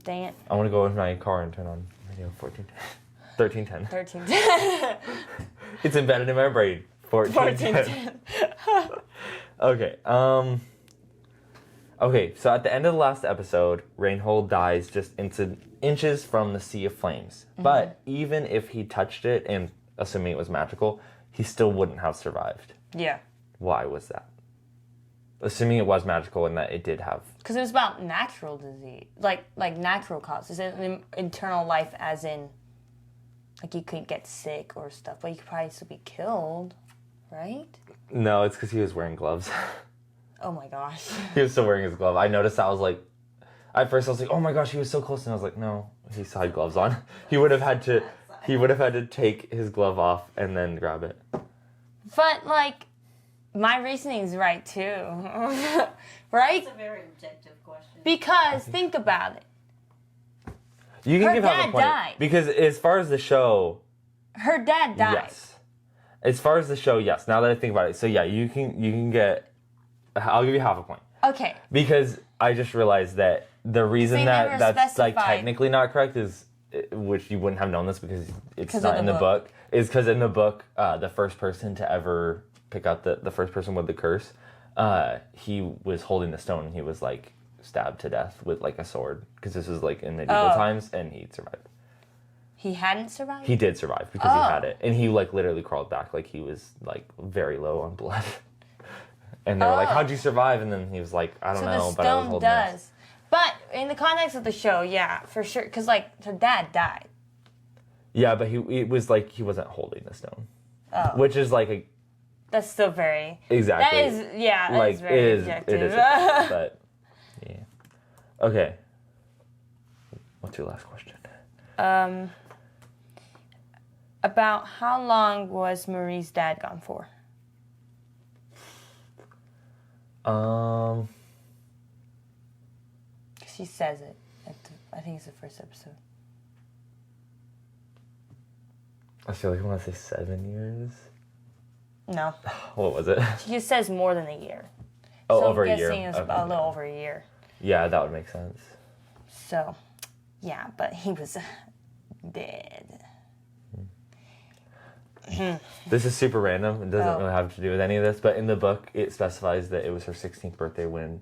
[SPEAKER 2] Dang it.
[SPEAKER 1] I want to go in my car and turn on Radio 1310.
[SPEAKER 2] 13.
[SPEAKER 1] It's embedded in my brain. 1410. Okay. Okay, so at the end of the last episode, Reinhold dies just inches from the Sea of Flames. Mm-hmm. But even if he touched it, and assuming it was magical, he still wouldn't have survived.
[SPEAKER 2] Yeah.
[SPEAKER 1] Why was that? Assuming it was magical and that it did have...
[SPEAKER 2] Because it was about natural disease. Like natural causes. And internal life as in... Like you couldn't get sick or stuff. But you could probably still be killed. Right?
[SPEAKER 1] No, it's because he was wearing gloves.
[SPEAKER 2] Oh my gosh.
[SPEAKER 1] He was still wearing his glove. I noticed that. I was like... At first I was like, oh my gosh, he was so close. And I was like, no, he still had gloves on. He would have had to take his glove off and then grab it.
[SPEAKER 2] But, like, my reasoning's right, too. Right?
[SPEAKER 3] It's a very objective question.
[SPEAKER 2] Because, think about it.
[SPEAKER 1] You can
[SPEAKER 2] Her
[SPEAKER 1] give half a
[SPEAKER 2] dad
[SPEAKER 1] point.
[SPEAKER 2] died.
[SPEAKER 1] Because as far as the show...
[SPEAKER 2] Her dad died.
[SPEAKER 1] Yes. As far as the show, yes. Now that I think about it. So, yeah, you can get... I'll give you half a point.
[SPEAKER 2] Okay.
[SPEAKER 1] Because I just realized that the reason
[SPEAKER 2] They
[SPEAKER 1] that
[SPEAKER 2] never
[SPEAKER 1] that's like
[SPEAKER 2] specified.
[SPEAKER 1] technically not correct is, which you wouldn't have known this because it's
[SPEAKER 2] 'Cause
[SPEAKER 1] not
[SPEAKER 2] of
[SPEAKER 1] in
[SPEAKER 2] the
[SPEAKER 1] the book, is because in the book, the first person to ever pick up the first person with the curse, he was holding the stone and he was like stabbed to death with like a sword because this was like in medieval times and he survived.
[SPEAKER 2] He hadn't survived?
[SPEAKER 1] He did survive because he had it and he like literally crawled back like he was like very low on blood. And they were like, how'd you survive? And then he was like, I don't know,
[SPEAKER 2] the
[SPEAKER 1] but I was
[SPEAKER 2] stone
[SPEAKER 1] holding
[SPEAKER 2] does.
[SPEAKER 1] this.
[SPEAKER 2] But in the context of the show, yeah, for sure. Because, like, her dad died.
[SPEAKER 1] Yeah, but it was like he wasn't holding the stone.
[SPEAKER 2] Oh.
[SPEAKER 1] Which is like a...
[SPEAKER 2] That's still very...
[SPEAKER 1] Exactly.
[SPEAKER 2] That is, yeah, that
[SPEAKER 1] like,
[SPEAKER 2] is very objective.
[SPEAKER 1] It is objective, but, yeah. Okay. What's your last question?
[SPEAKER 2] About how long was Marie's dad gone for? She says it. I think it's the first episode.
[SPEAKER 1] I feel like I want to say 7 years.
[SPEAKER 2] No.
[SPEAKER 1] What was it?
[SPEAKER 2] She just says more than a year.
[SPEAKER 1] Oh,
[SPEAKER 2] so
[SPEAKER 1] over
[SPEAKER 2] I'm
[SPEAKER 1] a year.
[SPEAKER 2] guessing it's
[SPEAKER 1] Okay.
[SPEAKER 2] a little over a year.
[SPEAKER 1] Yeah, that would make sense.
[SPEAKER 2] So, yeah, but he was dead.
[SPEAKER 1] This is super random. It doesn't really have to do with any of this, but in the book, it specifies that it was her 16th birthday when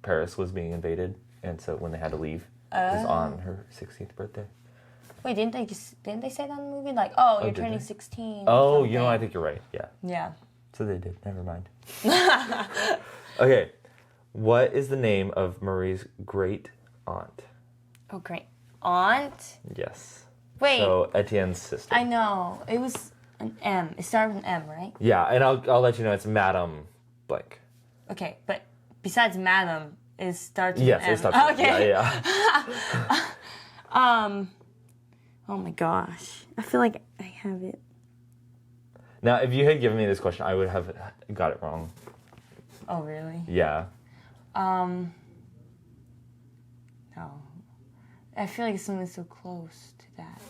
[SPEAKER 1] Paris was being invaded, and so when they had to leave, it was on her 16th birthday.
[SPEAKER 2] Wait, didn't they say that in the movie? Like, oh, you're
[SPEAKER 1] did
[SPEAKER 2] turning
[SPEAKER 1] they?
[SPEAKER 2] 16.
[SPEAKER 1] Oh,
[SPEAKER 2] something.
[SPEAKER 1] you know, I think you're right. Yeah.
[SPEAKER 2] Yeah.
[SPEAKER 1] So they did. Never mind. Okay. What is the name of Marie's great aunt?
[SPEAKER 2] Oh, great. Aunt?
[SPEAKER 1] Yes.
[SPEAKER 2] Wait.
[SPEAKER 1] So Etienne's sister.
[SPEAKER 2] I know. It was an M. It started with an M, right?
[SPEAKER 1] Yeah, and I'll let you know it's Madame blank.
[SPEAKER 2] Okay, but besides Madam, it starts with
[SPEAKER 1] Yes,
[SPEAKER 2] an M.
[SPEAKER 1] it starts with
[SPEAKER 2] Okay.
[SPEAKER 1] yeah.
[SPEAKER 2] Oh my gosh. I feel like I have it.
[SPEAKER 1] Now, if you had given me this question, I would have got it wrong.
[SPEAKER 2] Oh, really?
[SPEAKER 1] Yeah.
[SPEAKER 2] No. I feel like it's something so close to that.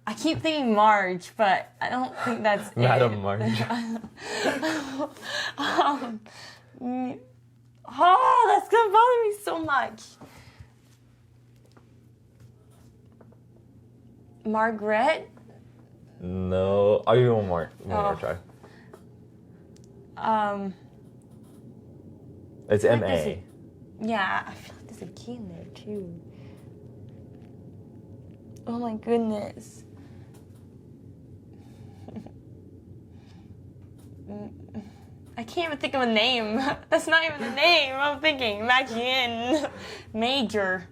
[SPEAKER 2] I keep thinking Marge, but I don't think that's
[SPEAKER 1] Madam Marge.
[SPEAKER 2] Oh, that's gonna bother me so much. Margaret?
[SPEAKER 1] No. I'll give you one more try. It's
[SPEAKER 2] like
[SPEAKER 1] M-A.
[SPEAKER 2] Yeah, I feel like there's a key in there too. Oh my goodness. I can't even think of a name. That's not even the name I'm thinking. Imagine. Major.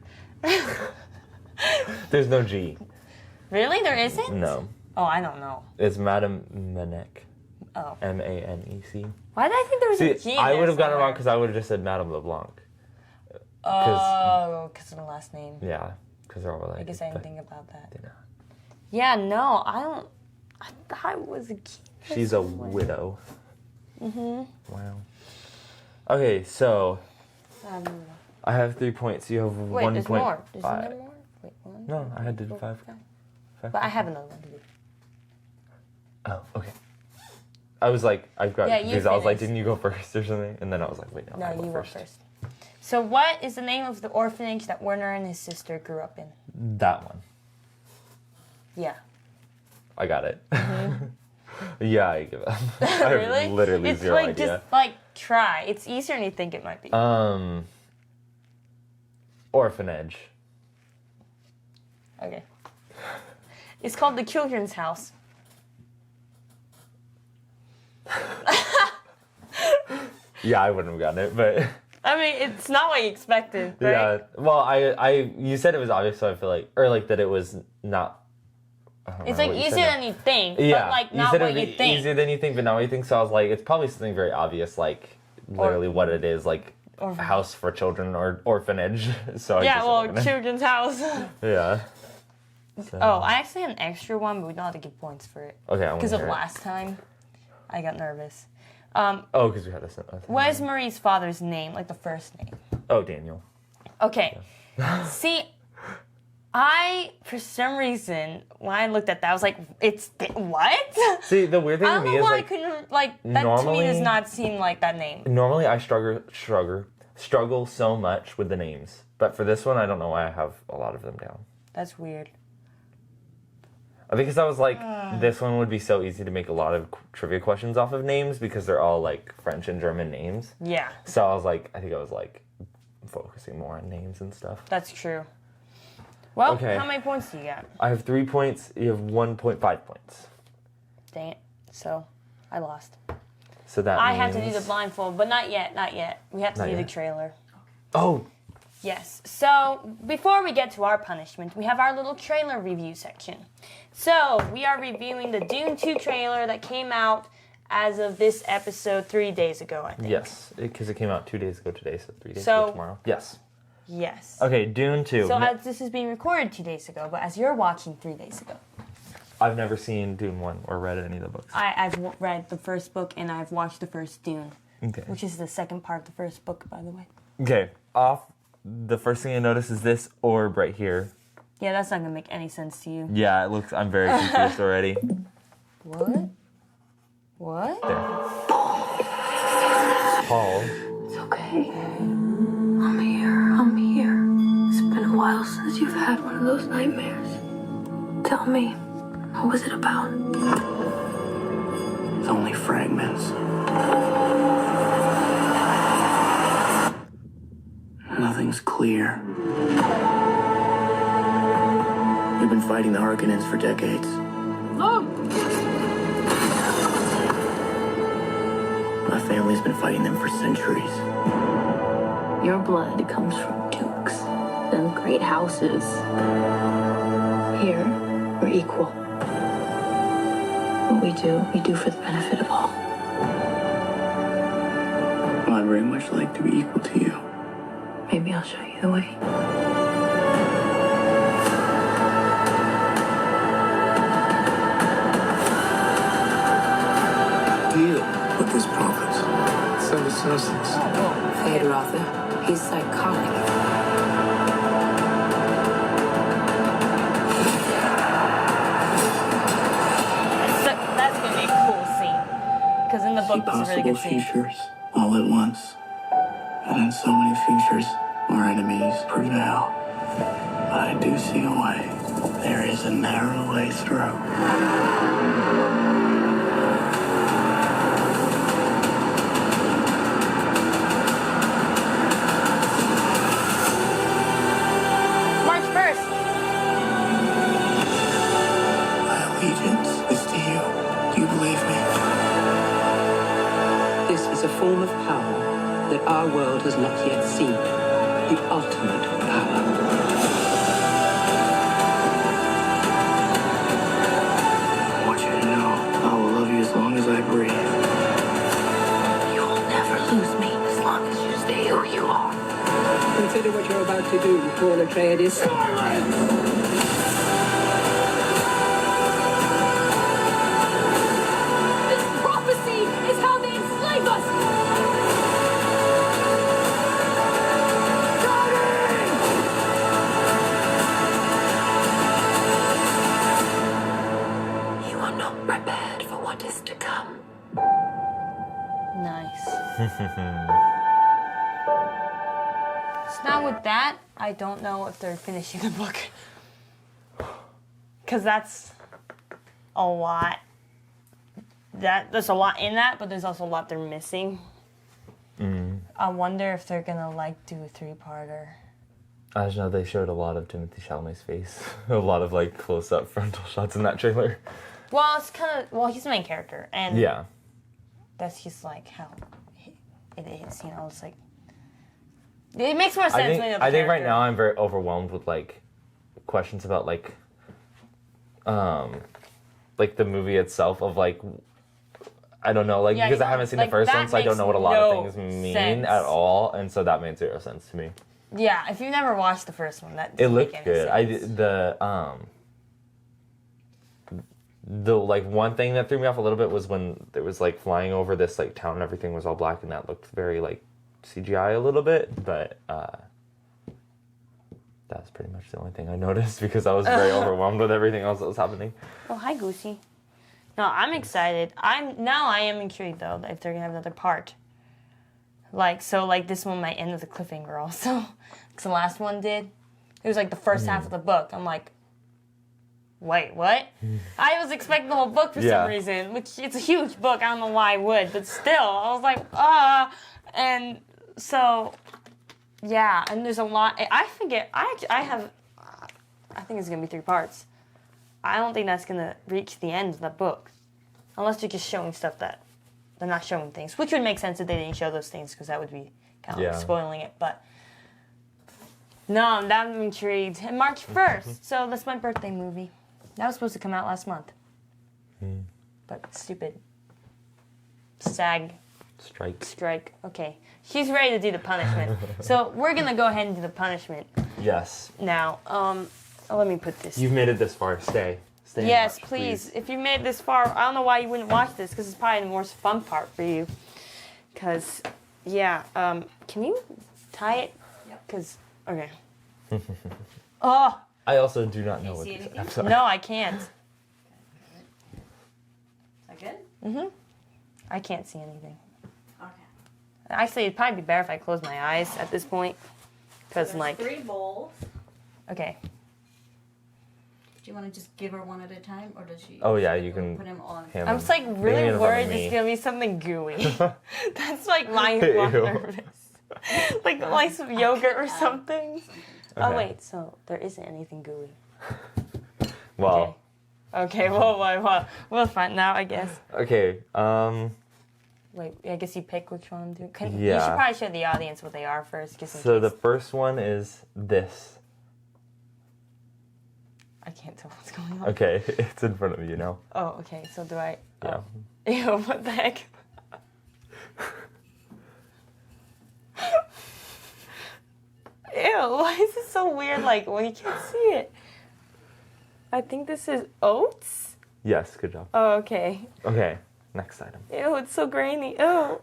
[SPEAKER 1] There's no G.
[SPEAKER 2] Really? There isn't?
[SPEAKER 1] No.
[SPEAKER 2] Oh, I don't know.
[SPEAKER 1] It's Madam Manec.
[SPEAKER 2] Oh.
[SPEAKER 1] M-A-N-E-C.
[SPEAKER 2] Why did I think there was a G in
[SPEAKER 1] I
[SPEAKER 2] there
[SPEAKER 1] would have gotten it
[SPEAKER 2] somewhere?
[SPEAKER 1] wrong because I would have just said Madame LeBlanc.
[SPEAKER 2] Oh, because of the last name.
[SPEAKER 1] Yeah, because they're all related.
[SPEAKER 2] I guess I didn't think about that.
[SPEAKER 1] You know.
[SPEAKER 2] Yeah, no, I don't. I thought it was a key.
[SPEAKER 1] She's a widow.
[SPEAKER 2] Mm-hmm.
[SPEAKER 1] Wow. Okay, so I have 3 points. You have
[SPEAKER 2] Wait,
[SPEAKER 1] 1
[SPEAKER 2] there's
[SPEAKER 1] point.
[SPEAKER 2] more. Isn't
[SPEAKER 1] 5.
[SPEAKER 2] there more? Wait, one.
[SPEAKER 1] No, I had to do
[SPEAKER 2] four,
[SPEAKER 1] 5.
[SPEAKER 2] five.
[SPEAKER 1] 5.
[SPEAKER 2] But I have another one to do.
[SPEAKER 1] Oh, okay. I was like, I've got
[SPEAKER 2] Yeah, you
[SPEAKER 1] confused. I was like,
[SPEAKER 2] finished.
[SPEAKER 1] didn't you go first or something? And then I was like, wait, no,
[SPEAKER 2] No,
[SPEAKER 1] I
[SPEAKER 2] you
[SPEAKER 1] went
[SPEAKER 2] went
[SPEAKER 1] first.
[SPEAKER 2] first. So what is the name of the orphanage that Werner and his sister grew up in?
[SPEAKER 1] That one.
[SPEAKER 2] Yeah.
[SPEAKER 1] I got it. Yeah, I give up. I have
[SPEAKER 2] Really?
[SPEAKER 1] literally
[SPEAKER 2] It's
[SPEAKER 1] zero
[SPEAKER 2] like,
[SPEAKER 1] idea.
[SPEAKER 2] just like try. It's easier than you think it might be.
[SPEAKER 1] Orphanage.
[SPEAKER 2] Okay. It's called the Children's House.
[SPEAKER 1] Yeah, I wouldn't have gotten it, but
[SPEAKER 2] I mean, it's not what you expected, right?
[SPEAKER 1] yeah. Well, you said it was obvious, so I feel like, or like that it was not. I don't
[SPEAKER 2] It's
[SPEAKER 1] remember
[SPEAKER 2] like
[SPEAKER 1] what you
[SPEAKER 2] easier
[SPEAKER 1] said
[SPEAKER 2] than you think,
[SPEAKER 1] now.
[SPEAKER 2] but like
[SPEAKER 1] you
[SPEAKER 2] not
[SPEAKER 1] said
[SPEAKER 2] what
[SPEAKER 1] it would
[SPEAKER 2] you
[SPEAKER 1] be
[SPEAKER 2] think.
[SPEAKER 1] easier than you think, but not what you think. So I was like, it's probably something very obvious, like literally what it is, like
[SPEAKER 2] Orphanage.
[SPEAKER 1] house for children or orphanage. So I
[SPEAKER 2] Yeah,
[SPEAKER 1] just
[SPEAKER 2] well,
[SPEAKER 1] orphanage.
[SPEAKER 2] Children's House.
[SPEAKER 1] Yeah. So,
[SPEAKER 2] Oh, I actually had an extra one, but we don't have to give points for it.
[SPEAKER 1] okay. I want
[SPEAKER 2] Because
[SPEAKER 1] to
[SPEAKER 2] of
[SPEAKER 1] hear it.
[SPEAKER 2] last time, I got nervous.
[SPEAKER 1] Oh, because we had this.
[SPEAKER 2] What is Marie's father's name? Like the first name.
[SPEAKER 1] Oh, Daniel.
[SPEAKER 2] Okay. See, for some reason, when I looked at that, I was like, what?
[SPEAKER 1] See, the weird thing
[SPEAKER 2] I
[SPEAKER 1] to
[SPEAKER 2] don't
[SPEAKER 1] me
[SPEAKER 2] know
[SPEAKER 1] is
[SPEAKER 2] why I
[SPEAKER 1] like
[SPEAKER 2] couldn't, like, that to me
[SPEAKER 1] normally-
[SPEAKER 2] does not seem like that name.
[SPEAKER 1] normally I struggle so much with the names, but for this one, I don't know why I have a lot of them down.
[SPEAKER 2] That's weird.
[SPEAKER 1] I think because I was like, this one would be so easy to make a lot of trivia questions off of names because they're all like French and German names.
[SPEAKER 2] Yeah,
[SPEAKER 1] So I was like, I think I was like focusing more on names and stuff.
[SPEAKER 2] that's true. Well,
[SPEAKER 1] Okay.
[SPEAKER 2] how many points do you got?
[SPEAKER 1] I have 3 points. You have 1.5 points.
[SPEAKER 2] Dang it. So, I lost.
[SPEAKER 1] So that
[SPEAKER 2] I
[SPEAKER 1] means...
[SPEAKER 2] have to do the blindfold, but not yet, not yet. We have to
[SPEAKER 1] Not
[SPEAKER 2] do the
[SPEAKER 1] yet.
[SPEAKER 2] trailer.
[SPEAKER 1] Oh,
[SPEAKER 2] Yes. So before we get to our punishment, we have our little trailer review section. So we are reviewing the Dune 2 trailer that came out as of this episode 3 days ago, I think.
[SPEAKER 1] yes. Because it came out 2 days ago today, so 3 days
[SPEAKER 2] So-
[SPEAKER 1] ago tomorrow. Yes.
[SPEAKER 2] Yes.
[SPEAKER 1] Okay, Dune 2.
[SPEAKER 2] So as this is being recorded 2 days ago, but as you're watching 3 days ago.
[SPEAKER 1] I've never seen Dune 1 or read any of the books.
[SPEAKER 2] I've read the first book and I've watched the first Dune,
[SPEAKER 1] Okay.
[SPEAKER 2] which is the second part of the first book, by the way.
[SPEAKER 1] Okay, the first thing I notice is this orb right here.
[SPEAKER 2] Yeah, that's not gonna make any sense to you.
[SPEAKER 1] Yeah, I'm very confused already.
[SPEAKER 2] What? What?
[SPEAKER 1] There. Paul.
[SPEAKER 5] It's okay. I'm here. It's been a while since you've had one of those nightmares. Tell me, what was it about?
[SPEAKER 6] It's only fragments. Nothing's clear. You've been fighting the Harkonnens for decades. My family's been fighting them for centuries.
[SPEAKER 5] Your blood comes from dukes and great houses. Here, we're equal. What we do for the benefit of all.
[SPEAKER 6] I'd very much like to be equal to you.
[SPEAKER 5] Maybe I'll show you the way.
[SPEAKER 6] Deal with this province. Send assassins.
[SPEAKER 5] Theodore Arthur, he's psychotic.
[SPEAKER 2] So that's gonna be a cool scene. Because in the
[SPEAKER 6] See
[SPEAKER 2] book, it's a really
[SPEAKER 6] possible
[SPEAKER 2] good scene.
[SPEAKER 6] futures all at once. And in so many futures, our enemies prevail. But I do see a way. There is a narrow way through.
[SPEAKER 2] March 1st.
[SPEAKER 6] My allegiance is to you. Do you believe me?
[SPEAKER 7] This is a form of power that our world has not yet seen. The ultimate power.
[SPEAKER 6] I want you to know I will love you as long as I breathe.
[SPEAKER 5] You will never lose me as long as you stay who you are.
[SPEAKER 7] Consider what you're about to do, Paul Atreides.
[SPEAKER 5] This prophecy is how they enslave us! You are not prepared for what is to come.
[SPEAKER 2] Nice. So now with that, I don't know if they're finishing the book. Because that's a lot. There's a lot in that, but there's also a lot they're missing. I wonder if they're gonna do a 3-parter.
[SPEAKER 1] I just know they showed a lot of Timothée Chalamet's face. A lot of close-up frontal shots in that trailer.
[SPEAKER 2] Well, it's kind of he's the main character, and
[SPEAKER 1] Yeah.
[SPEAKER 2] that's just how it is. It's it makes more sense when you're the
[SPEAKER 1] I think right
[SPEAKER 2] character.
[SPEAKER 1] now I'm very overwhelmed with questions about the movie itself of I don't know because I haven't seen the first one, so I don't know what a lot of things mean
[SPEAKER 2] sense.
[SPEAKER 1] at all, and so that made zero sense to me.
[SPEAKER 2] Yeah, if you've never watched the first one, that
[SPEAKER 1] It
[SPEAKER 2] doesn't
[SPEAKER 1] looked
[SPEAKER 2] make any
[SPEAKER 1] good.
[SPEAKER 2] sense.
[SPEAKER 1] The one thing that threw me off a little bit was when there was flying over this town and everything was all black, and that looked very CGI a little bit, but that's pretty much the only thing I noticed because I was very overwhelmed with everything else that was happening.
[SPEAKER 2] Oh, hi, Goosey. No, I'm excited. I am intrigued though if they're gonna have another part. This one might end with a cliffhanger also, because the last one did. It was the first half of the book. I'm wait, what? I was expecting the whole book for some reason, which it's a huge book. I don't know why I would, but still, I was and so, yeah, and there's a lot. I think it's gonna be 3 parts. I don't think that's gonna reach the end of the book, unless they're just showing stuff that they're not showing things, which would make sense if they didn't show those things, because that would be kind of spoiling it. But no, I'm intrigued. And March 1st, so that's my birthday movie. That was supposed to come out last month, but stupid SAG strike. Okay, she's ready to do the punishment, so we're gonna go ahead and do the punishment
[SPEAKER 1] Yes.
[SPEAKER 2] now. Let me put this.
[SPEAKER 1] You've made it this far. Stay. Stay.
[SPEAKER 2] Yes,
[SPEAKER 1] and watch,
[SPEAKER 2] please. If you made it this far, I don't know why you wouldn't watch this, because it's probably the most fun part for you. Because, yeah, can you tie it?
[SPEAKER 3] Yep.
[SPEAKER 2] Because, okay. Oh,
[SPEAKER 1] I also do not know what
[SPEAKER 3] see
[SPEAKER 1] this.
[SPEAKER 3] anything?
[SPEAKER 1] I'm sorry.
[SPEAKER 2] no, I can't.
[SPEAKER 3] Is that good?
[SPEAKER 2] I can't see anything.
[SPEAKER 3] Okay.
[SPEAKER 2] Actually, it'd probably be better if I close my eyes at this point. Because,
[SPEAKER 3] There's 3 bowls.
[SPEAKER 2] okay.
[SPEAKER 3] Do you want to just give her one at a time, or does she?
[SPEAKER 1] Oh, yeah, you can
[SPEAKER 3] put them on.
[SPEAKER 1] hand
[SPEAKER 2] I'm
[SPEAKER 1] them.
[SPEAKER 2] just
[SPEAKER 1] They can
[SPEAKER 2] really
[SPEAKER 1] hand them
[SPEAKER 2] worried
[SPEAKER 1] to me.
[SPEAKER 2] it's gonna be something gooey. That's my one
[SPEAKER 1] Ew.
[SPEAKER 2] nervous. like some yogurt or something. Oh
[SPEAKER 1] Okay.
[SPEAKER 2] wait, so there isn't anything gooey.
[SPEAKER 1] Well.
[SPEAKER 2] Okay, well, we'll find out, I guess.
[SPEAKER 1] Okay.
[SPEAKER 2] Wait, I guess you pick which one to. You should
[SPEAKER 1] Yeah.
[SPEAKER 2] probably show the audience what they are first, just in
[SPEAKER 1] So
[SPEAKER 2] case.
[SPEAKER 1] the first one is this.
[SPEAKER 2] I can't tell what's going on.
[SPEAKER 1] Okay, it's in front of you now.
[SPEAKER 2] Oh, okay. So do I?
[SPEAKER 1] Yeah.
[SPEAKER 2] Ew, what the heck? why is this so weird? Like when you can't see it. I think this is oats.
[SPEAKER 1] Yes, good job.
[SPEAKER 2] Oh, okay.
[SPEAKER 1] Okay, next item.
[SPEAKER 2] Ew, it's so grainy. Ew.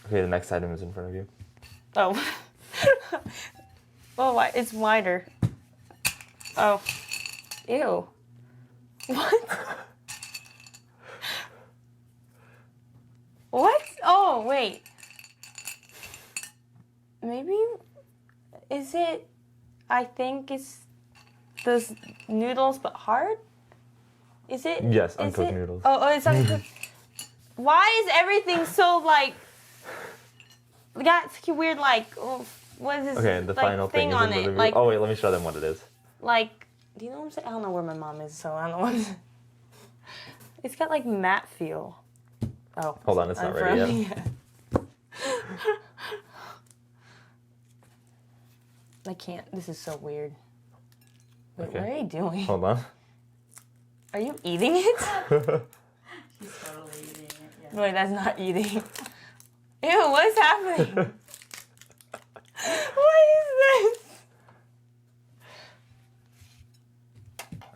[SPEAKER 1] Okay, the next item is in front of you.
[SPEAKER 2] Oh. Oh, it's wider. Oh. Ew. What? What? Oh, wait. Maybe. Is it. I think it's those noodles, but hard? Is it?
[SPEAKER 1] Yes,
[SPEAKER 2] is
[SPEAKER 1] uncooked
[SPEAKER 2] it?
[SPEAKER 1] noodles.
[SPEAKER 2] Oh, it's uncooked. Why is everything so like. Got weird, like. Oh, what is this?
[SPEAKER 1] Okay, the
[SPEAKER 2] like,
[SPEAKER 1] final thing is
[SPEAKER 2] on
[SPEAKER 1] in front
[SPEAKER 2] it?
[SPEAKER 1] of you.
[SPEAKER 2] Like,
[SPEAKER 1] Oh wait, let me show them what it is.
[SPEAKER 2] like, do you know what I'm saying? I don't know where my mom is, so I don't know what. It's got like matte feel. Oh.
[SPEAKER 1] Hold on, it's not ready yet.
[SPEAKER 2] I can't. This is so weird. Wait,
[SPEAKER 1] Okay.
[SPEAKER 2] what are you doing?
[SPEAKER 1] Hold on.
[SPEAKER 2] Are you eating it?
[SPEAKER 3] She's totally eating it, yeah.
[SPEAKER 2] Wait, that's not eating. Ew, what is happening? What is this?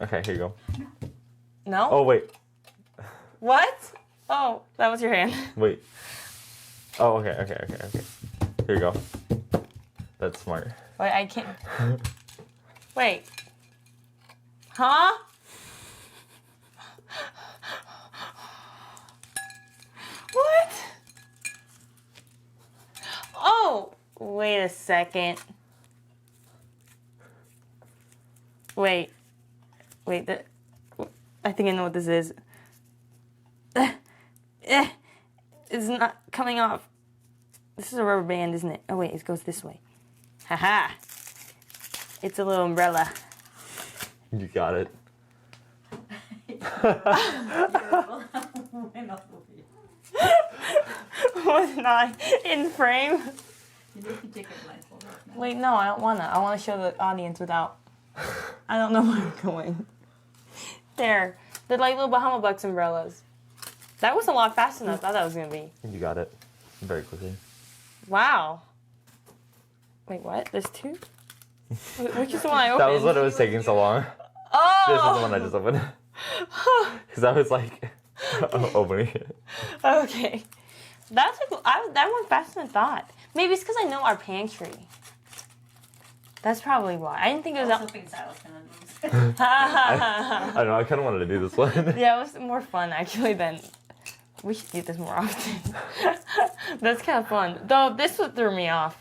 [SPEAKER 1] Okay, here you go.
[SPEAKER 2] No?
[SPEAKER 1] Oh wait,
[SPEAKER 2] What? Oh, that was your hand.
[SPEAKER 1] wait. Oh, okay. Here you go. That's smart.
[SPEAKER 2] Wait, I can't. Wait. Huh? What? Oh, wait a second. Wait. I think I know what this is. It's not coming off. This is a rubber band, isn't it? Oh, wait, it goes this way. Haha. It's a little umbrella.
[SPEAKER 1] You got it.
[SPEAKER 2] Was not in frame.
[SPEAKER 3] You need to take it blindfolded now.
[SPEAKER 2] Wait, no, I don't wanna. I wanna show the audience without. I don't know where I'm going. There. They're like little Bahama Bucks umbrellas. That was a lot faster than I thought that was gonna be.
[SPEAKER 1] You got it. Very quickly.
[SPEAKER 2] Wow. Wait, what? There's two? Which is the one I opened?
[SPEAKER 1] That was what it was taking so long.
[SPEAKER 2] Oh!
[SPEAKER 1] This is the one I just opened. Because I was like opening it.
[SPEAKER 2] Okay. That went faster than I thought. Maybe it's because I know our pantry. That's probably why. I didn't think it was
[SPEAKER 3] I was
[SPEAKER 2] that.
[SPEAKER 3] hoping Silas was gonna lose.
[SPEAKER 1] I don't know, I kind of wanted to do this one.
[SPEAKER 2] Yeah, it was more fun actually than. We should do this more often. That's kind of fun. Though this one threw me off.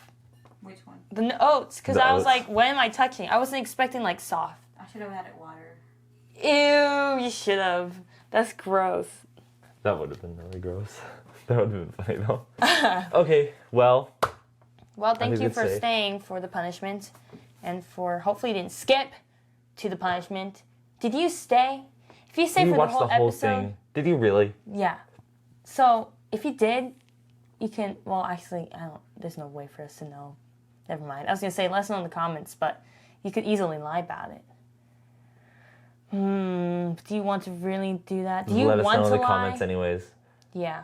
[SPEAKER 3] Which one?
[SPEAKER 2] The oats, because
[SPEAKER 1] The
[SPEAKER 2] I was
[SPEAKER 1] oats.
[SPEAKER 2] like, what am I touching? I wasn't expecting like soft.
[SPEAKER 3] I should have had it water.
[SPEAKER 2] Ew, you should have. That's gross.
[SPEAKER 1] That would have been really gross. That would have been funny though. Okay, well,
[SPEAKER 2] Well, thank
[SPEAKER 1] think
[SPEAKER 2] you
[SPEAKER 1] it's
[SPEAKER 2] for
[SPEAKER 1] safe.
[SPEAKER 2] staying for the punishment, and for hopefully you didn't skip to the punishment. Did you stay? If you stay
[SPEAKER 1] you
[SPEAKER 2] for the
[SPEAKER 1] watched
[SPEAKER 2] whole
[SPEAKER 1] the whole
[SPEAKER 2] episode,
[SPEAKER 1] thing. Did you really?
[SPEAKER 2] yeah. So if you did, you can. Well, actually, I don't. There's no way for us to know. Never mind. I was gonna say let us know in the comments, but you could easily lie about it. Do you want to really do that? Do you
[SPEAKER 1] Let us
[SPEAKER 2] want
[SPEAKER 1] know in
[SPEAKER 2] to
[SPEAKER 1] the
[SPEAKER 2] lie?
[SPEAKER 1] comments anyways.
[SPEAKER 2] Yeah.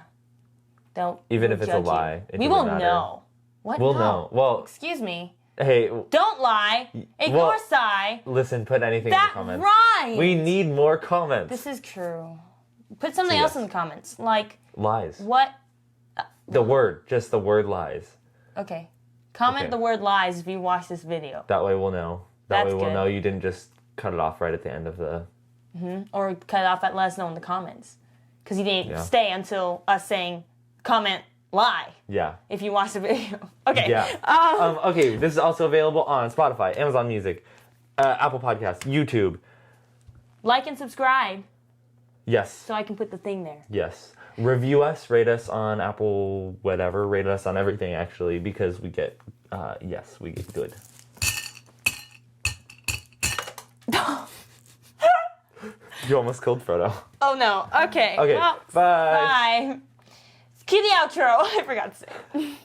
[SPEAKER 2] Don't.
[SPEAKER 1] Even
[SPEAKER 2] we'll
[SPEAKER 1] if it's a
[SPEAKER 2] judge you.
[SPEAKER 1] lie, it
[SPEAKER 2] we
[SPEAKER 1] doesn't
[SPEAKER 2] will
[SPEAKER 1] matter.
[SPEAKER 2] know. What?
[SPEAKER 1] We'll
[SPEAKER 2] No.
[SPEAKER 1] know. Well,
[SPEAKER 2] Excuse me.
[SPEAKER 1] hey,
[SPEAKER 2] Don't lie. Ignore
[SPEAKER 1] well,
[SPEAKER 2] Sai.
[SPEAKER 1] listen, put anything
[SPEAKER 2] That
[SPEAKER 1] in the comments.
[SPEAKER 2] rhymes.
[SPEAKER 1] We need more comments.
[SPEAKER 2] This is true. Put something
[SPEAKER 1] So
[SPEAKER 2] else
[SPEAKER 1] yes.
[SPEAKER 2] in the comments. Like
[SPEAKER 1] Lies.
[SPEAKER 2] what?
[SPEAKER 1] The word, just the word lies.
[SPEAKER 2] Okay. Comment
[SPEAKER 1] Okay.
[SPEAKER 2] the word lies if you watch this video.
[SPEAKER 1] That way we'll know. That
[SPEAKER 2] That's
[SPEAKER 1] way we'll
[SPEAKER 2] good.
[SPEAKER 1] know you didn't just cut it off right at the end of the...
[SPEAKER 2] Or cut it off at let us know in the comments. Because you didn't
[SPEAKER 1] Yeah.
[SPEAKER 2] stay until us saying comment lie
[SPEAKER 1] Yeah.
[SPEAKER 2] if you watch the video. Okay.
[SPEAKER 1] Yeah. Okay, this is also available on Spotify, Amazon Music, Apple Podcasts, YouTube.
[SPEAKER 2] Like and subscribe
[SPEAKER 1] Yes.
[SPEAKER 2] so I can put the thing there.
[SPEAKER 1] Yes. Review us, rate us on Apple, whatever. Rate us on everything, actually, because we get, yes, we get good. You almost killed Frodo.
[SPEAKER 2] Oh no. Okay.
[SPEAKER 1] Okay,
[SPEAKER 2] Well,
[SPEAKER 1] bye.
[SPEAKER 2] bye. Cue the outro. I forgot to say it.